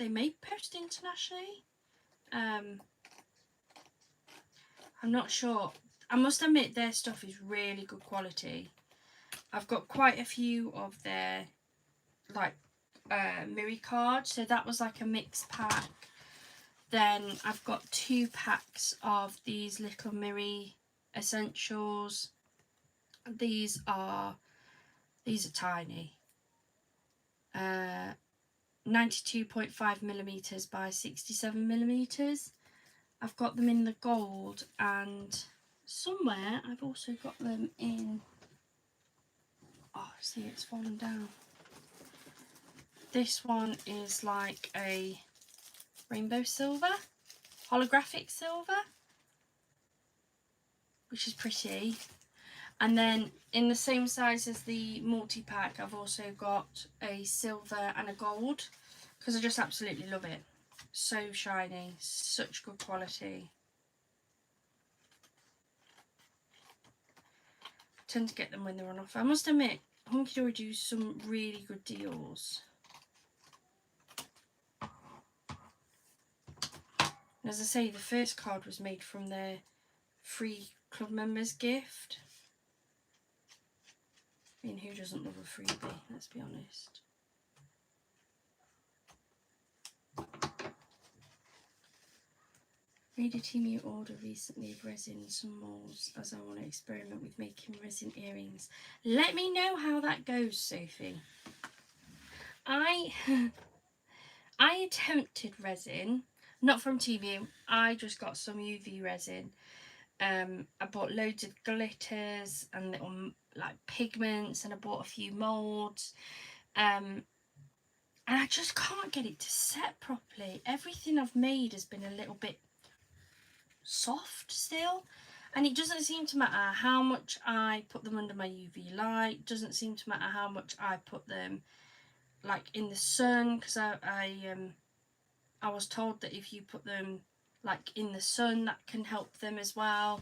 Speaker 1: may post internationally. I'm not sure. I must admit their stuff is really good quality. I've got quite a few of their like Miri cards, so that was like a mixed pack. Then I've got 2 packs of these little Miri essentials. These are tiny. 92.5 millimeters by 67 millimeters. I've got them in the gold, and somewhere I've also got them in, oh, see, it's fallen down. This one is like a rainbow silver, holographic silver, which is pretty. And then in the same size as the multi-pack, I've also got a silver and a gold, because I just absolutely love it. So shiny, such good quality. I tend to get them when they're on offer. I must admit, Hunky Dory do some really good deals. And as I say, the first card was made from their free club members gift. I mean, who doesn't love a freebie, let's be honest. Made a Temu order recently of resin and some molds, as I want to experiment with making resin earrings. Let me know how that goes, Sophie. I attempted resin, not from Temu. I just got some UV resin. I bought loads of glitters and little like pigments, and I bought a few molds. And I just can't get it to set properly. Everything I've made has been a little bit soft still, and it doesn't seem to matter how much I put them under my UV light. Doesn't seem to matter how much I put them like in the sun, because I was told that if you put them like in the sun, that can help them as well,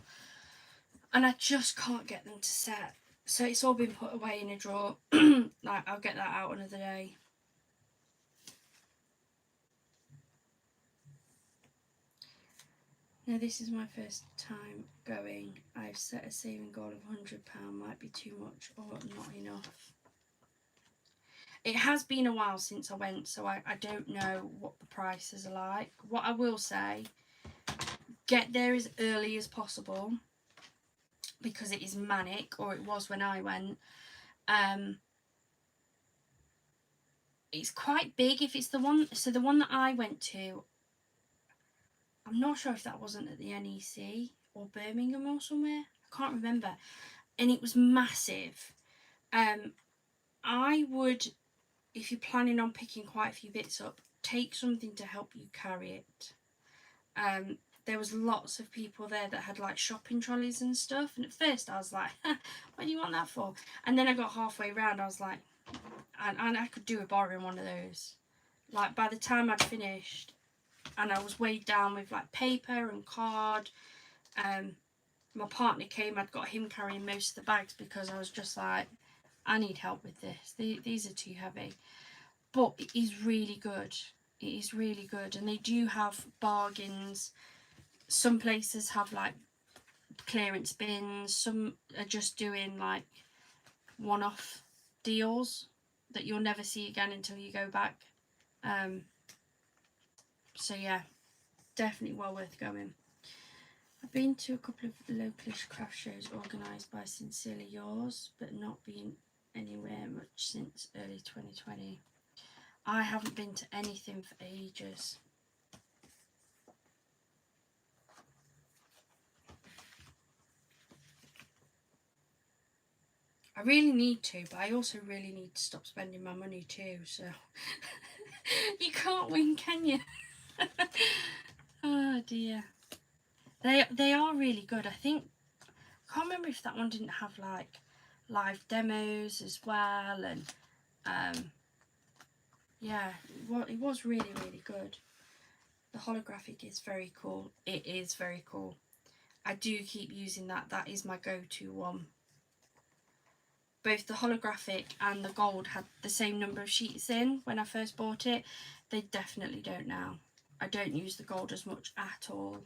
Speaker 1: and I just can't get them to set. So it's all been put away in a drawer. Like, I'll get that out another day. Now, this is my first time going. I've set a saving goal of £100. Might be too much or not enough. It has been a while since I went, so I don't know what the prices are like. What I will say, get there as early as possible, because it is manic, or it was when I went. It's quite big. If it's the one, so the one that I went to, I'm not sure if that wasn't at the NEC or Birmingham or somewhere. I can't remember. And it was massive. I would, if you're planning on picking quite a few bits up, take something to help you carry it. There was lots of people there that had like shopping trolleys and stuff, and at first I was like, what do you want that for? And then I got halfway around, I was like, and I could do with borrowing one of those. Like, by the time I'd finished and I was weighed down with like paper and card, my partner came, I'd got him carrying most of the bags, because I was just like, I need help with this. These are too heavy. But it is really good. It is really good. And they do have bargains. Some places have like clearance bins. Some are just doing like one-off deals that you'll never see again until you go back. So yeah, definitely well worth going. I've been to a couple of localish craft shows organised by Sincerely Yours, but not been anywhere much since early 2020. I haven't been to anything for ages. I really need to, but I also really need to stop spending my money too, so you can't win, can you? Oh dear. They are really good. I think, I can't remember if that one didn't have like live demos as well, and yeah, it was really, really good. The holographic is very cool. It is very cool. I do keep using that. That is my go-to one. Both the holographic and the gold had the same number of sheets in when I first bought it. They definitely don't now. I don't use the gold as much at all.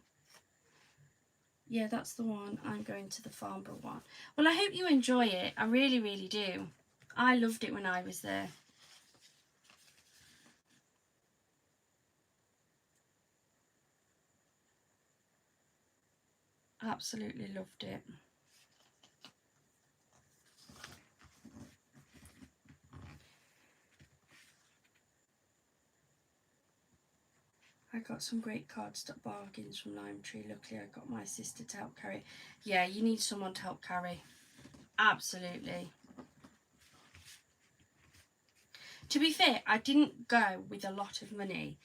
Speaker 1: Yeah, that's the one. I'm going to the Farnborough one. Well, I hope you enjoy it. I really, really do. I loved it when I was there. Absolutely loved it. I got some great cardstock bargains from Lime Tree. Luckily, I got my sister to help carry. Yeah, you need someone to help carry. Absolutely. To be fair, I didn't go with a lot of money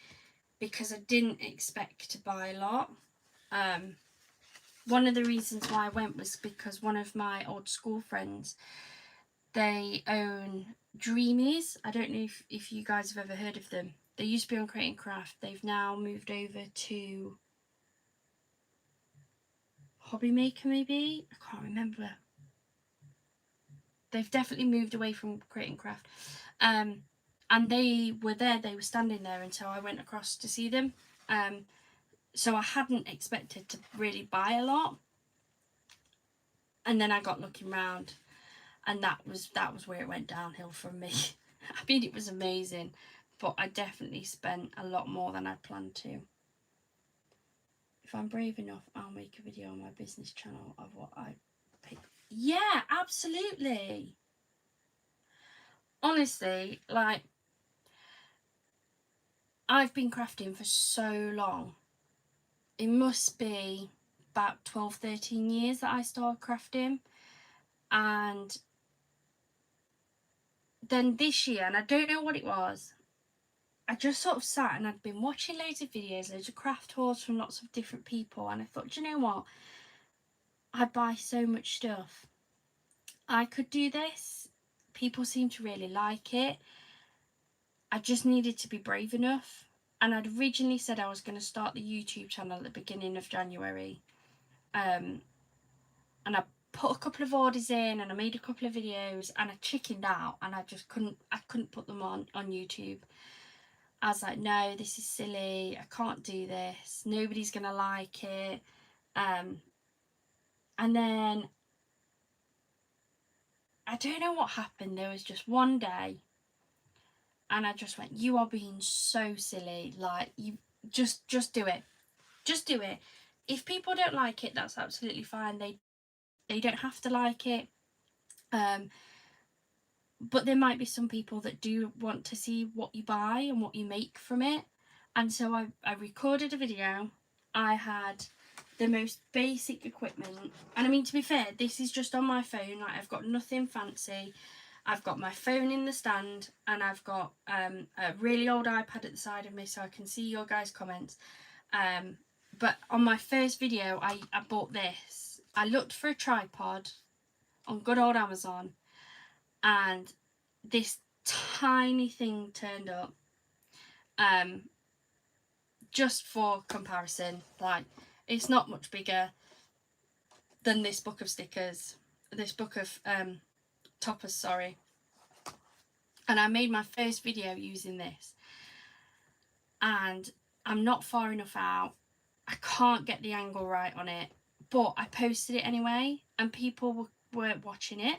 Speaker 1: because I didn't expect to buy a lot. One of the reasons why I went was because one of my old school friends, they own Dreamies. I don't know if you guys have ever heard of them. They used to be on Create and Craft. They've now moved over to Hobby Maker, maybe? I can't remember. They've definitely moved away from Create and Craft. And they were there, they were standing there until I went across to see them. So I hadn't expected to really buy a lot. And then I got looking around, and that was where it went downhill from me. I mean, it was amazing, but I definitely spent a lot more than I planned to. If I'm brave enough, I'll make a video on my business channel of what I pick. Yeah, absolutely. Honestly, like, I've been crafting for so long. It must be about 12-13 years that I started crafting. And then this year, and I don't know what it was, I just sort of sat and I'd been watching loads of videos, loads of craft tours from lots of different people, and I thought, do you know what? I buy so much stuff. I could do this. People seem to really like it. I just needed to be brave enough. And I'd originally said I was going to start the YouTube channel at the beginning of January. And I put a couple of orders in and I made a couple of videos, and I chickened out, and I couldn't put them on YouTube. I was like, no, this is silly. I can't do this. Nobody's going to like it. And then I don't know what happened. There was just one day, and I just went, you are being so silly. Like, you just do it. Just do it. If people don't like it, that's absolutely fine. They don't have to like it. But there might be some people that do want to see what you buy and what you make from it. And so I recorded a video. I had the most basic equipment, and I mean, to be fair, this is just on my phone. Like, I've got nothing fancy. I've got my phone in the stand, and I've got a really old iPad at the side of me so I can see your guys' comments. But on my first video, I bought this. I looked for a tripod on good old Amazon, and this tiny thing turned up. Just for comparison, like, it's not much bigger than this book of stickers, this book of toppers, sorry. And I made my first video using this, and I'm not far enough out. I can't get the angle right on it, but I posted it anyway, and people were watching it.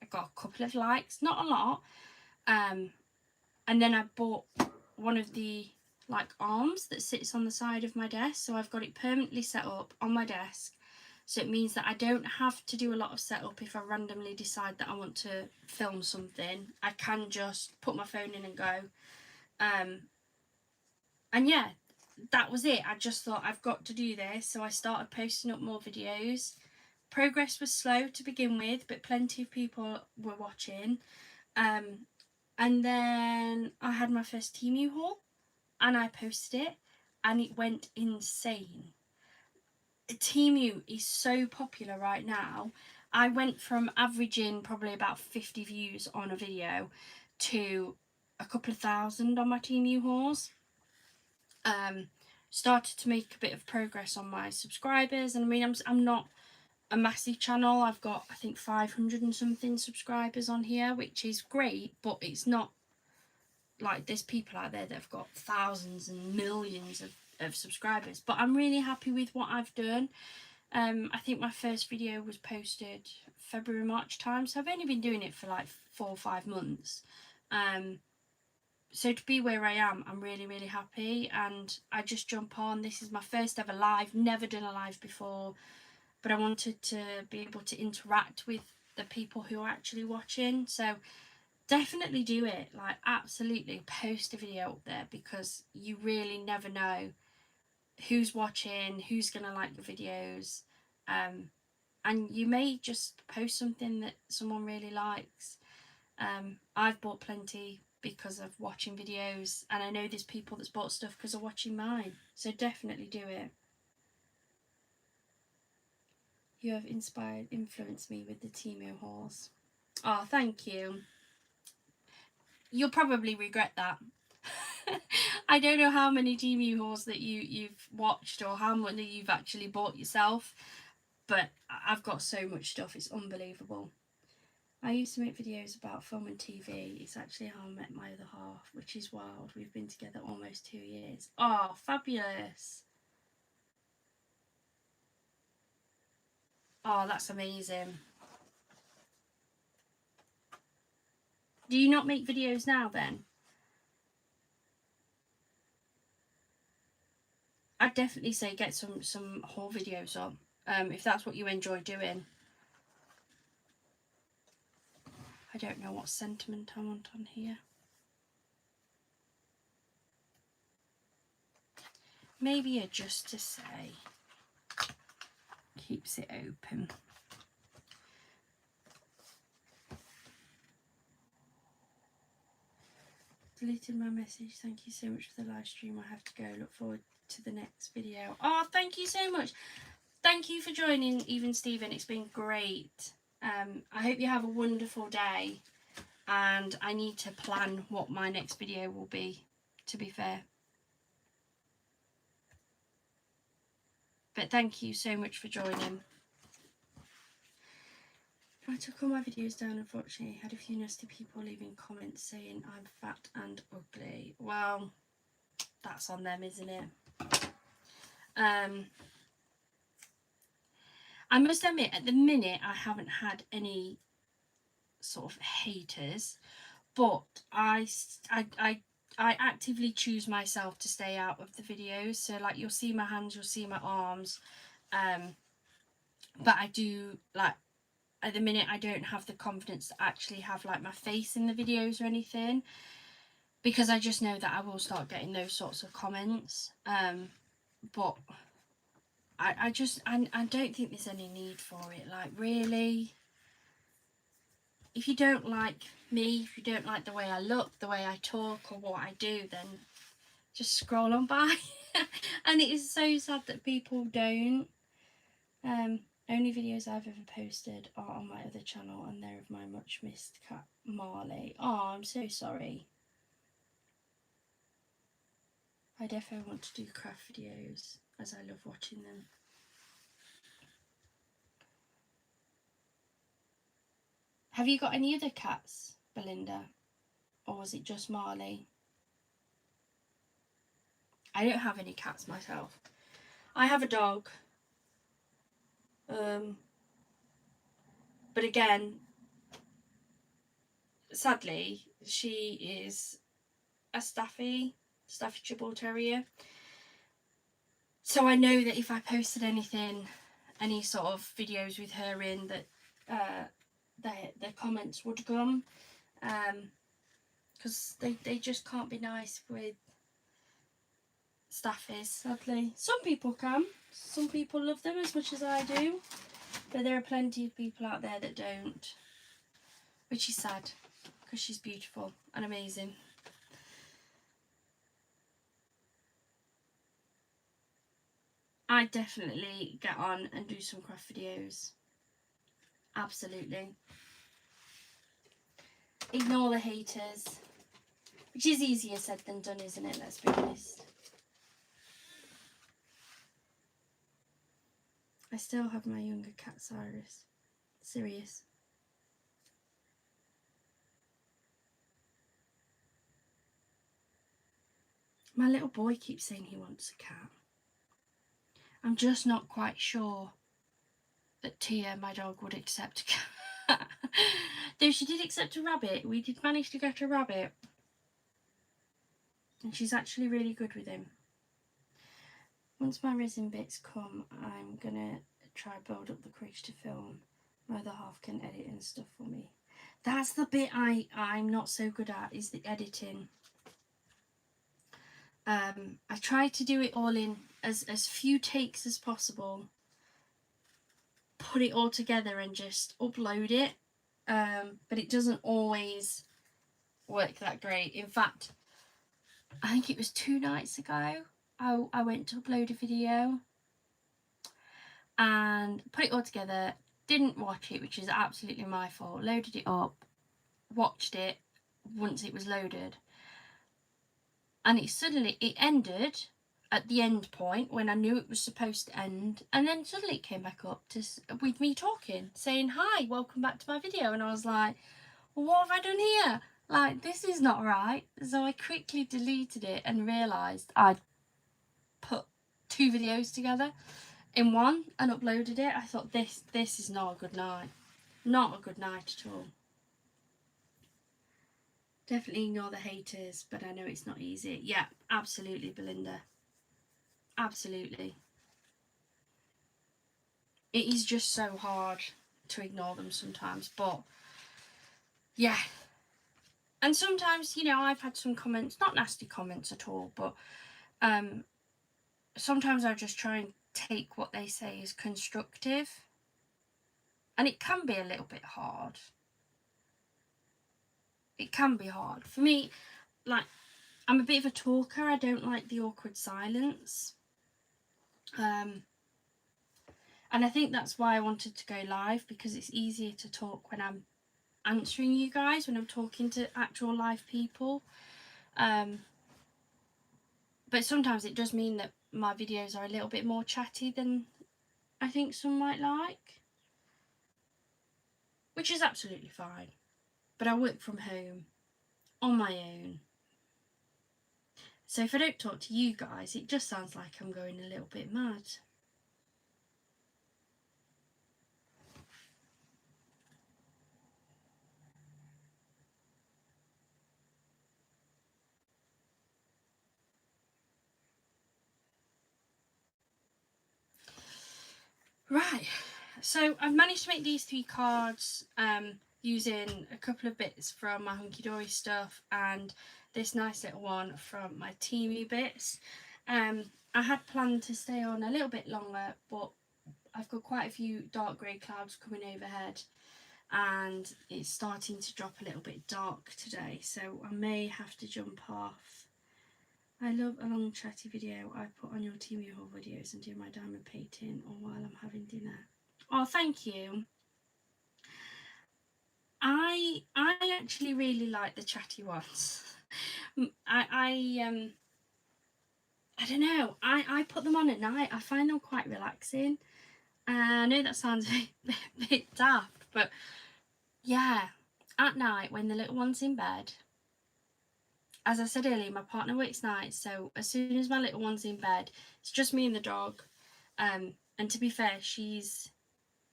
Speaker 1: I got a couple of likes, not a lot. And then I bought one of the like arms that sits on the side of my desk, so I've got it permanently set up on my desk So it means that I don't have to do a lot of setup if I randomly decide that I want to film something. I can just put my phone in and go. And yeah, that was it. I just thought I've got to do this. So I started posting up more videos. Progress was slow to begin with, but plenty of people were watching. And then I had my first Temu haul and I posted it and it went insane. Temu is so popular right now. I went from averaging probably about 50 views on a video to a couple of thousand on my Temu hauls. Started to make a bit of progress on my subscribers, and I mean I'm not a massive channel. I've got I think 500 and something subscribers on here, which is great, but it's not like there's people out there that have got thousands and millions of subscribers. But I'm really happy with what I've done. I think my first video was posted February, March time, so I've only been doing it for like 4 or 5 months. So to be where I am, I'm really, really happy, and I just jump on. This is my first ever live, never done a live before, but I wanted to be able to interact with the people who are actually watching. So definitely do it, like absolutely post a video up there, because you really never know who's watching, who's gonna like your videos, and you may just post something that someone really likes. I've bought plenty because of watching videos, and I know there's people that's bought stuff because of watching mine, so definitely do it. You have influenced me with the Temu hauls. Oh, thank you. You'll probably regret that. I don't know how many Temu hauls that you've watched or how much that you've actually bought yourself, but I've got so much stuff, it's unbelievable. I used to make videos about film and TV. It's actually how I met my other half, which is wild. We've been together almost 2 years. Oh, fabulous. Oh, that's amazing. Do you not make videos now then? I'd definitely say get some haul videos on, if that's what you enjoy doing. I don't know what sentiment I want on here. Maybe a just to say. Keeps it open. Deleted my message. Thank you so much for the live stream. I have to go. Look forward to the next video. Oh, thank you so much. Thank you for joining, Even Stephen. It's been great. I hope you have a wonderful day, and I need to plan what my next video will be, to be fair. But thank you so much for joining. I took all my videos down, unfortunately. Had a few nasty people leaving comments saying I'm fat and ugly. Well, that's on them, isn't it? I must admit, at the minute, I haven't had any sort of haters, but I actively choose myself to stay out of the videos. So like, you'll see my hands, you'll see my arms, but I do, like, at the minute I don't have the confidence to actually have like my face in the videos or anything, because I just know that I will start getting those sorts of comments. But I don't think there's any need for it. Like, really, if you don't like me, if you don't like the way I look, the way I talk, or what I do, then just scroll on by. And it is so sad that people don't. Only videos I've ever posted are on my other channel, and they're of my much missed cat Marley. Oh, I'm so sorry. I definitely want to do craft videos, as I love watching them. Have you got any other cats, Belinda? Or was it just Marley? I don't have any cats myself. I have a dog. But again, sadly, she is a Staffordshire Bull Terrier. So I know that if I posted anything any sort of videos with her in that the comments would come, because they just can't be nice with staffies, sadly. Some people can, some people love them as much as I do, but there are plenty of people out there that don't, which is sad, because she's beautiful and amazing. I definitely get on and do some craft videos. Absolutely. Ignore the haters, which is easier said than done, isn't it? Let's be honest. I still have my younger cat, Sirius. My little boy keeps saying he wants a cat. I'm just not quite sure that Tia, my dog, would accept a cat. Though she did accept a rabbit. We did manage to get a rabbit. And she's actually really good with him. Once my resin bits come, I'm going to try build up the courage to film. My other half can edit and stuff for me. That's the bit I'm not so good at, is the editing. I try to do it all in as few takes as possible, put it all together and just upload it, but it doesn't always work that great. In fact, I think it was 2 nights ago I went to upload a video and put it all together, didn't watch it, which is absolutely my fault, loaded it up, watched it once it was loaded, and it ended at the end point when I knew it was supposed to end, and then suddenly it came back up with me talking, saying, "Hi, welcome back to my video," and I was like, well, what have I done here? Like, this is not right. So I quickly deleted it and realised I'd put 2 videos together in one and uploaded it. I thought, this is not a good night. Not a good night at all. Definitely ignore the haters, but I know it's not easy. Yeah, absolutely, Belinda. Absolutely. It is just so hard to ignore them sometimes, but yeah. And sometimes, you know, I've had some comments, not nasty comments at all, but sometimes I just try and take what they say as constructive, and it can be a little bit hard. It can be hard. For me, like, I'm a bit of a talker. I don't like the awkward silence. And I think that's why I wanted to go live, because it's easier to talk when I'm answering you guys, when I'm talking to actual live people. But sometimes it does mean that my videos are a little bit more chatty than I think some might like, which is absolutely fine. But I work from home on my own, so if I don't talk to you guys, it just sounds like I'm going a little bit mad. Right, so I've managed to make these 3 cards using a couple of bits from my Hunky Dory stuff and this nice little one from my Temu bits. I had planned to stay on a little bit longer, but I've got quite a few dark grey clouds coming overhead and it's starting to drop a little bit dark today, so I may have to jump off. I love a long chatty video. I put on your Temu haul videos and do my diamond painting or while I'm having dinner. Oh, thank you. I actually really like the chatty ones. I don't know. I put them on at night. I find them quite relaxing. I know that sounds a bit daft, but yeah, at night when the little one's in bed. As I said earlier, my partner works nights, so as soon as my little one's in bed, it's just me and the dog. And to be fair, she's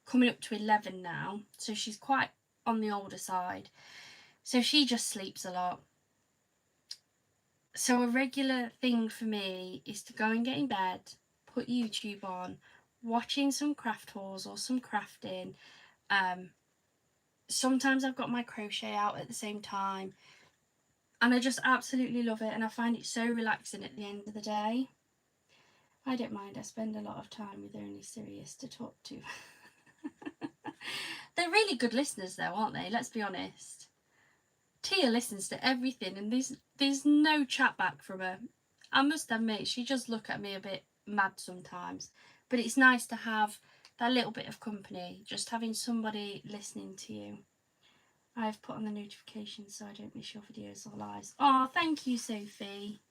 Speaker 1: coming up to 11 now, so she's quite on the older side. So she just sleeps a lot. So a regular thing for me is to go and get in bed, put YouTube on, watching some craft hauls or some crafting. Sometimes I've got my crochet out at the same time, and I just absolutely love it, and I find it so relaxing at the end of the day. I don't mind. I spend a lot of time with only Sirius to talk to. They're really good listeners though, aren't they? Let's be honest. Tia listens to everything, and there's no chat back from her. I must admit, she does look at me a bit mad sometimes, but it's nice to have that little bit of company, just having somebody listening to you. I've put on the notifications so I don't miss your videos or lives. Oh, thank you, Sophie.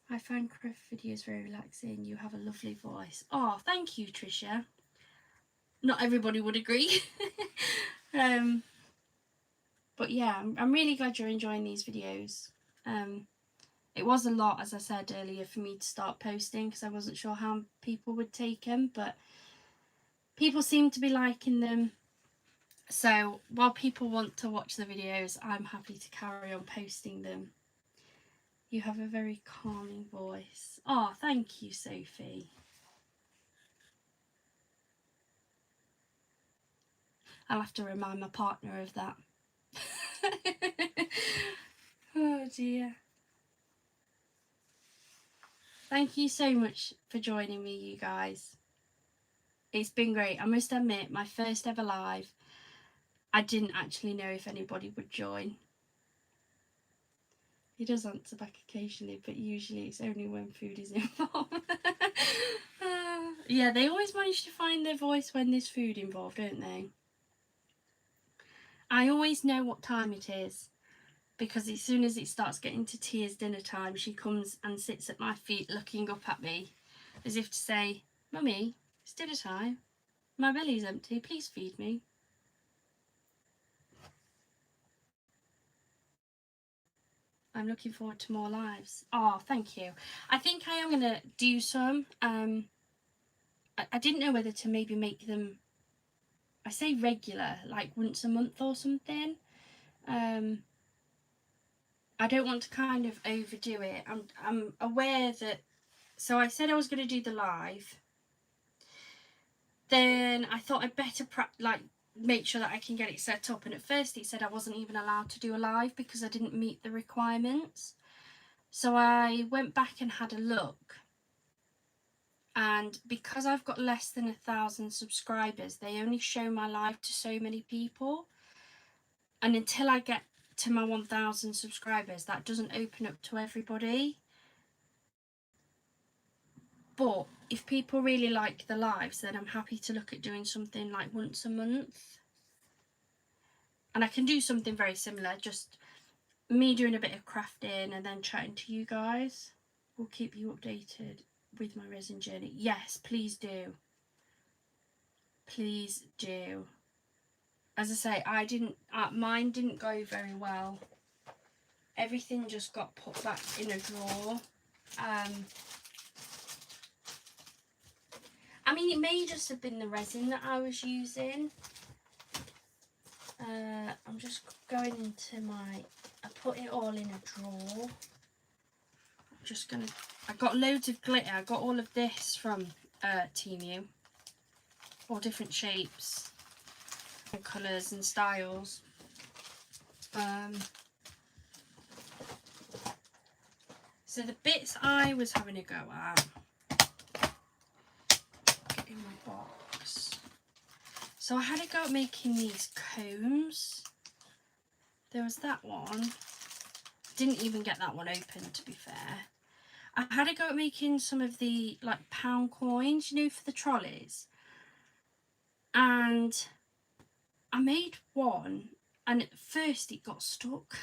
Speaker 1: I find craft videos very relaxing. You have a lovely voice. Oh, thank you, Tricia. Not everybody would agree. But yeah, I'm really glad you're enjoying these videos. It was a lot, as I said earlier, for me to start posting because I wasn't sure how people would take them, but people seem to be liking them. So while people want to watch the videos, I'm happy to carry on posting them. You have a very calming voice. Oh, thank you, Sophie. I'll have to remind my partner of that. Oh dear. Thank you so much for joining me, you guys. It's been great. I must admit, my first ever live, I didn't actually know if anybody would join. He does answer back occasionally, but usually it's only when food is involved. Yeah, they always manage to find their voice when there's food involved, don't they? I always know what time it is, because as soon as it starts getting to Tia's dinner time, she comes and sits at my feet looking up at me as if to say, "Mummy, it's dinner time. My belly's empty, please feed me." I'm looking forward to more lives. Oh, thank you. I think I am going to do some. I didn't know whether to maybe make them, I say regular, like once a month or something. I don't want to kind of overdo it. I'm aware that, so I said I was going to do the live. Then I thought I'd better make sure that I can get it set up. And at first it said I wasn't even allowed to do a live because I didn't meet the requirements. So I went back and had a look. And because I've got less than 1,000 subscribers, they only show my live to so many people. And until I get to my 1,000 subscribers, that doesn't open up to everybody. But if people really like the lives, then I'm happy to look at doing something like once a month. And I can do something very similar, just me doing a bit of crafting and then chatting to you guys. We'll keep you updated with my resin journey. Yes, please do. Please do. As I say, mine didn't go very well. Everything just got put back in a drawer. I mean, it may just have been the resin that I was using. I'm just going into I put it all in a drawer. I got loads of glitter. I got all of this from Temu. All different shapes and colours and styles. So the bits I was having a go at, get in my box. So I had a go at making these combs. There was that one. Didn't even get that one open, to be fair. I had a go at making some of the like pound coins, you know, for the trolleys. And I made one, and at first it got stuck.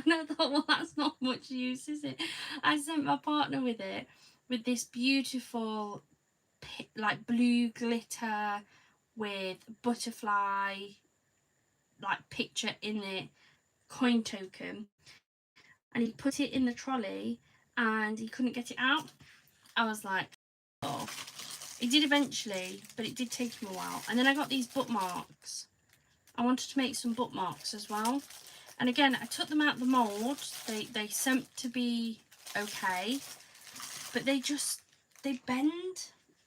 Speaker 1: And I thought, well, that's not much use, is it? I sent my partner with it, with this beautiful like blue glitter with butterfly like picture in it, coin token, and he put it in the trolley and he couldn't get it out. I was like, oh. He did eventually, but it did take him a while. And then I got these bookmarks. I wanted to make some bookmarks as well. And again, I took them out of the mould. They seemed to be okay, but they bend.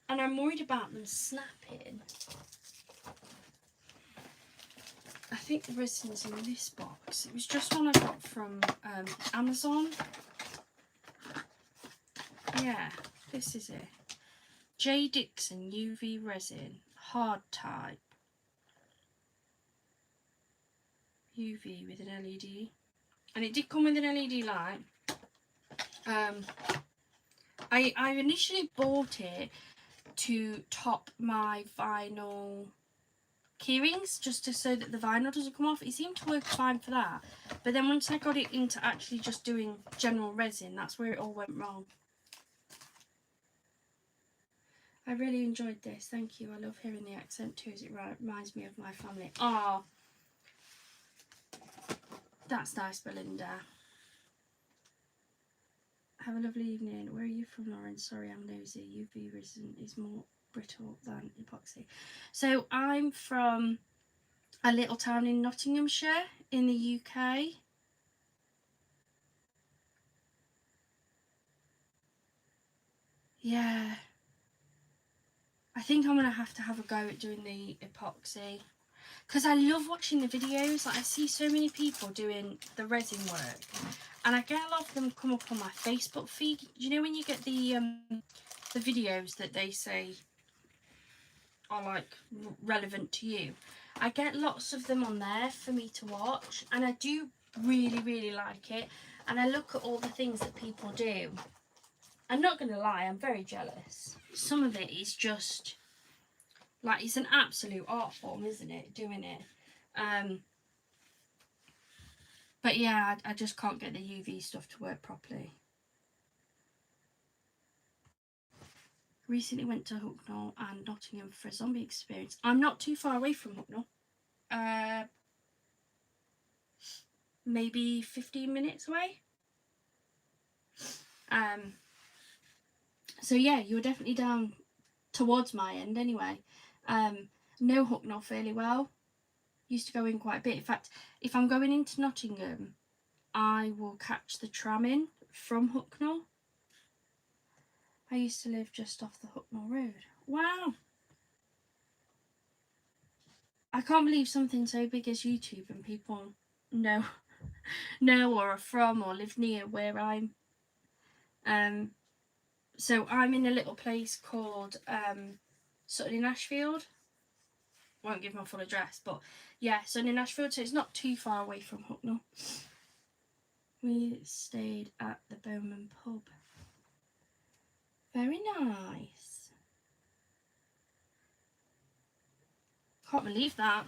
Speaker 1: and I'm worried about them snapping. I think the resin's in this box. It was just one I got from Amazon. Yeah, this is it. J. Dixon UV resin, hard type. UV with an LED. And it did come with an LED light. I initially bought it to top my vinyl keyrings, just so that the vinyl doesn't come off. It seemed to work fine for that. But then once I got it into actually just doing general resin, that's where it all went wrong. I really enjoyed this. Thank you. I love hearing the accent too, as it reminds me of my family. Oh, that's nice, Belinda. Have a lovely evening. Where are you from, Lauren? Sorry, I'm nosy. UV resin is more brittle than epoxy. So I'm from a little town in Nottinghamshire in the UK. Yeah. I think I'm going to have a go at doing the epoxy. Because I love watching the videos. Like, I see so many people doing the resin work. And I get a lot of them come up on my Facebook feed. You know when you get the videos that they say are like relevant to you? I get lots of them on there for me to watch. And I do really, really like it. And I look at all the things that people do. I'm not going to lie, I'm very jealous. Some of it is just, like, it's an absolute art form, isn't it, doing it? But yeah, I just can't get the UV stuff to work properly. Recently went to Hucknall and Nottingham for a zombie experience. I'm not too far away from Hucknall. Maybe 15 minutes away. So yeah, you were definitely down towards my end anyway. Know Hucknall fairly well. Used to go in quite a bit. In fact, if I'm going into Nottingham, I will catch the tram in from Hucknall. I used to live just off the Hucknall Road. Wow. I can't believe something so big as YouTube and people know or are from or live near where I'm. So I'm in a little place called Sutton in Ashfield. Won't give my full address, but yeah, Sutton in Ashfield, so it's not too far away from Hucknall. We stayed at the Bowman pub. Very nice. Can't believe that.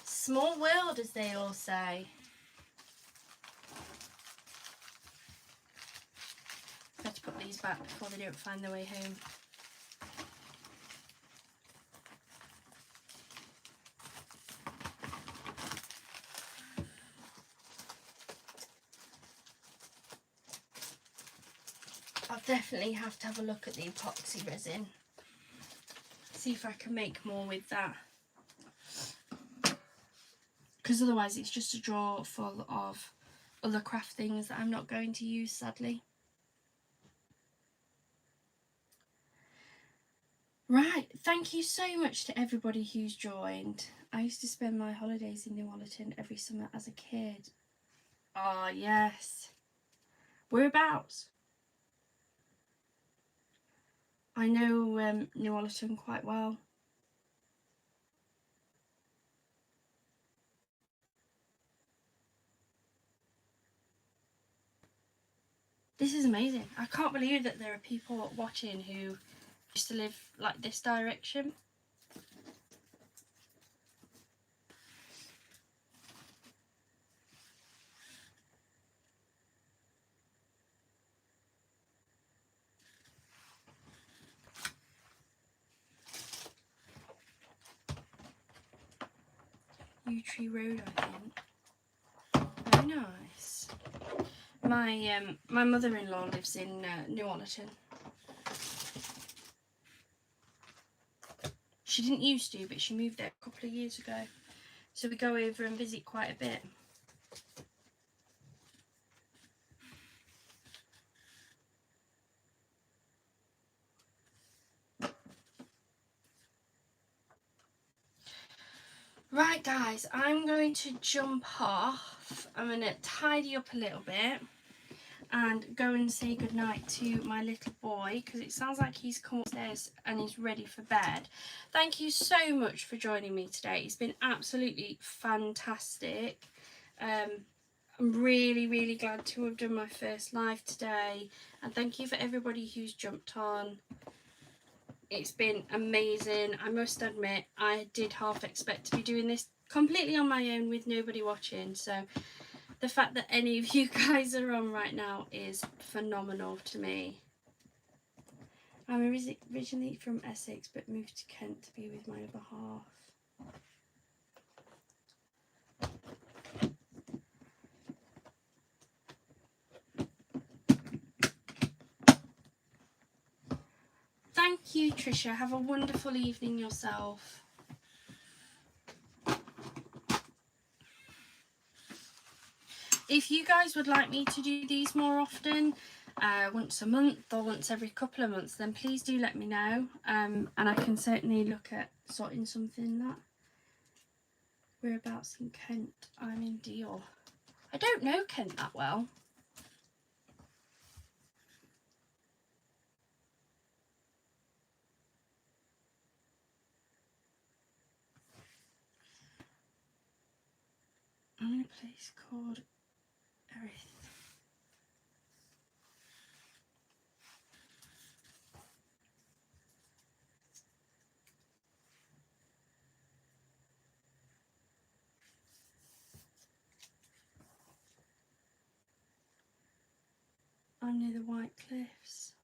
Speaker 1: Small world, as they all say. Better put these back before they don't find their way home. I'll definitely have to have a look at the epoxy resin. See if I can make more with that. Because otherwise it's just a drawer full of other craft things that I'm not going to use, sadly. Right, thank you so much to everybody who's joined. I used to spend my holidays in Nuallerton every summer as a kid. Ah, yes. Whereabouts? I know Nuallerton quite well. This is amazing. I can't believe that there are people watching who used to live like this direction. Yew Tree Road, I think. Very nice. My mother-in-law lives in Nuallerton. She didn't used to, but she moved there a couple of years ago. So we go over and visit quite a bit. Right guys, I'm going to jump off. I'm going to tidy up a little bit and go and say goodnight to my little boy, because it sounds like he's come upstairs and he's ready for bed. Thank you so much for joining me today. It's been absolutely fantastic. I'm really glad to have done my first live today, and thank you for everybody who's jumped on. It's been amazing. I must admit, I did half expect to be doing this completely on my own with nobody watching, so the fact that any of you guys are on right now is phenomenal to me. I'm originally from Essex but moved to Kent to be with my other half. Thank you, Trisha. Have a wonderful evening yourself. If you guys would like me to do these more often, once a month or once every couple of months, then please do let me know, and I can certainly look at sorting something that. Whereabouts in Kent? I'm in Deal. I don't know Kent that well. I'm in a place called Erith. I'm near the White Cliffs.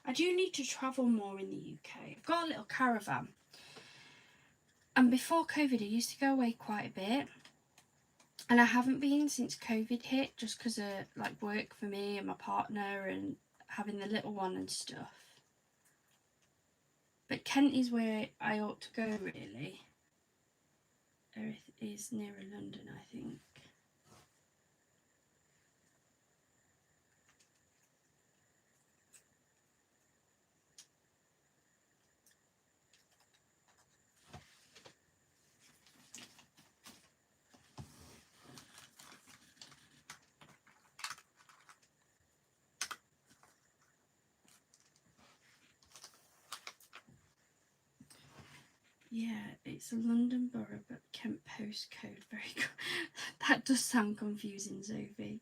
Speaker 1: I do need to travel more in the UK. I've got a little caravan. And before COVID, I used to go away quite a bit. And I haven't been since COVID hit, just because of like work for me and my partner and having the little one and stuff. But Kent is where I ought to go, really. Erith is nearer London, I think. Yeah, it's a London borough, but Kent postcode. Very good. That does sound confusing, Sophie.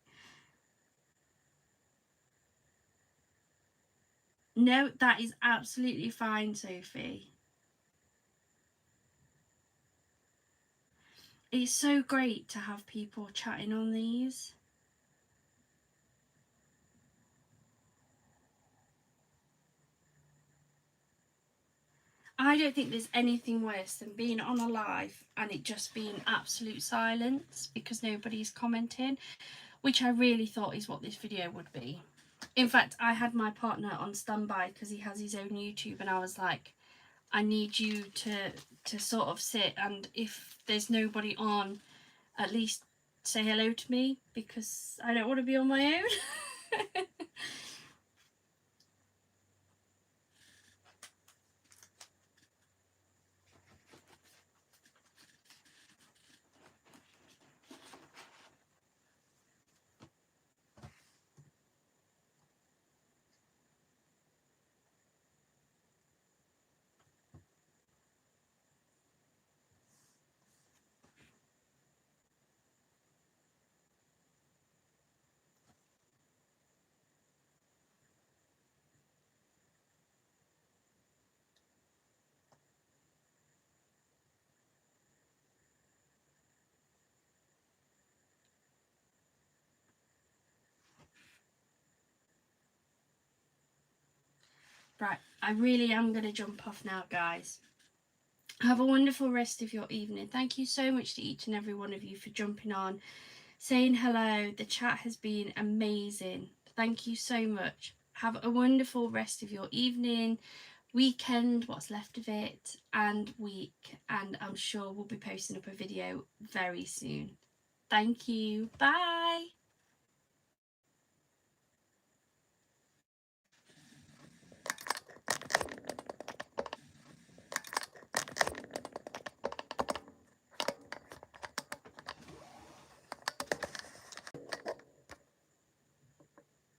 Speaker 1: No, that is absolutely fine, Sophie. It's so great to have people chatting on these. I don't think there's anything worse than being on a live and it just being absolute silence because nobody's commenting, which I really thought is what this video would be. In fact, I had my partner on standby because he has his own YouTube, and I was like, I need you to sort of sit, and if there's nobody on, at least say hello to me, because I don't want to be on my own. Right, I really am going to jump off now, guys. Have a wonderful rest of your evening. Thank you so much to each and every one of you for jumping on, saying hello. The chat has been amazing. Thank you so much. Have a wonderful rest of your evening, weekend, what's left of it, and week. And I'm sure we'll be posting up a video very soon. Thank you. Bye.